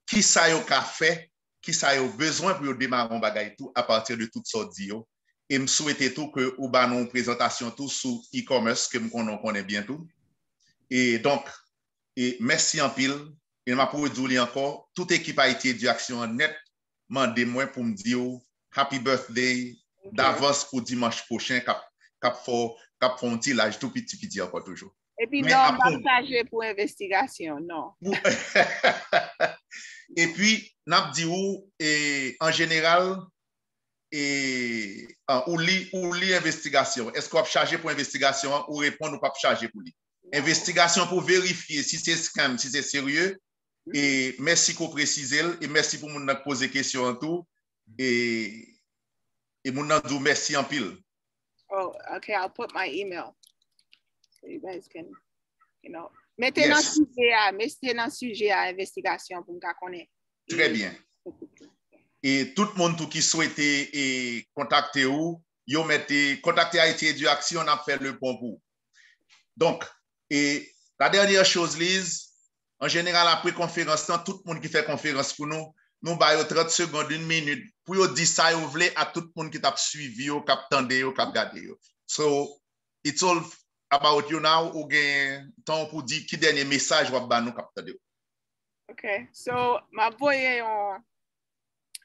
qui ça y a fait, qui ça y a besoin pour démarrer un bagage tout à partir de toutes sortes d'IO. Et je souhaite tout que vous avez une présentation tout sur e-commerce que nous connaissons bien tout. Et donc, merci en pile. Et je vais vous dire encore, toute équipe a été Edu-Action net, demandez-moi pour me dire happy birthday d'avance pour dimanche prochain, cap font un itilize tout petit encore toujours. Et puis, non, partager pour investigation, non. Et puis, n'a dit en général, ou lit investigation. Est-ce qu'on va charger pour investigation ou répondre ou pas charger pour lui? Investigation pour vérifier si c'est scam, si c'est sérieux. Et merci qu'on précise et merci pour nous poser question en tout. Et mon dit merci en pile. Oh, okay, I'll put my email. So you guys can, mettez dans le sujet à investigation pour nous connaître. Très bien. Et tout le monde qui souhaite contacter vous, contacter Haïti Edu-Action, on a fait le bon bout. Donc, et la dernière chose, Lise, en général, après conférence, tout le monde qui fait conférence pour nous avons 30 secondes, 1 minute, pour dire ça, vous voulez à tout le monde qui t'a suivi, qui t'a attendu, qui t'a regardé. So, it's all about you now, ou gain temps pour dire qui dernier message vous avez nous capter. Okay, so my boy on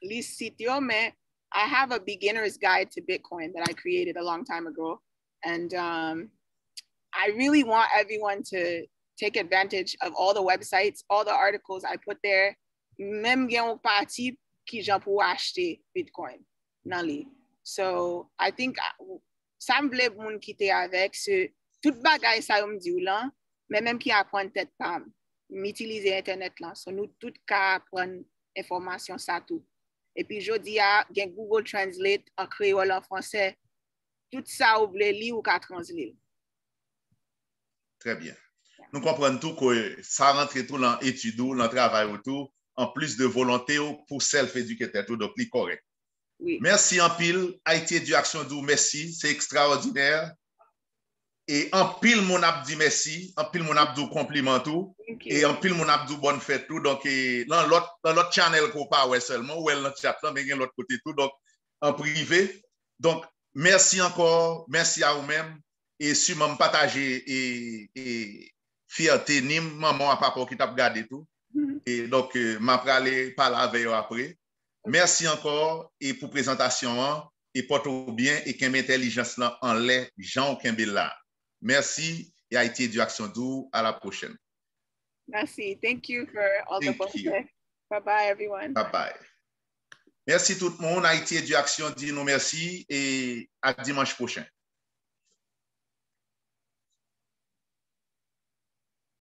Lise sitio, mais I have a beginner's guide to Bitcoin that I created a long time ago, and I really want everyone to take advantage of all the websites, all the articles I put there. Même gen yon parti qui jan pou acheter Bitcoin nan li. So I think sa mble moun kite avec ce tout bagay sa yon di ou lan, mais même qui apprend tête pam, m'utiliser internet lan. So nous tout ka apprend information sa tout. Et puis jodi a gen Google Translate en créole en français. Tout ça ou vle li ou ka translate. Très bien. Nous comprenons tout que ça rentre tout dans l'étude, dans le travail autour, en plus de volonté pour self-éducateur, tout donc correct. Oui. Merci en pile, Haïti Edu-Action d'où merci, c'est extraordinaire. Et en pile mon ap dit merci, en pile mon ap dit compliment tout, et en pile mon ap dit bonne fête tout. Donc dans l'autre channel qu'on pas ouais seulement, ou elle dans chat là, mais l'autre côté tout, donc en privé. Donc merci encore, merci à vous-même. Et sûrement partager et fierté ni maman à papa qui t'a regardé tout. Et donc m'a parler par la veille après. Merci encore et pour présentation et porte bien et qu'un intelligence là en l'air Jean Kembel là. Merci et Haïti Edu-Action d'où à la prochaine. Merci. Thank you for all the bonnes. Bye bye everyone. Bye bye. Merci tout le monde. Haïti Edu-Action dit nous merci et à dimanche prochain.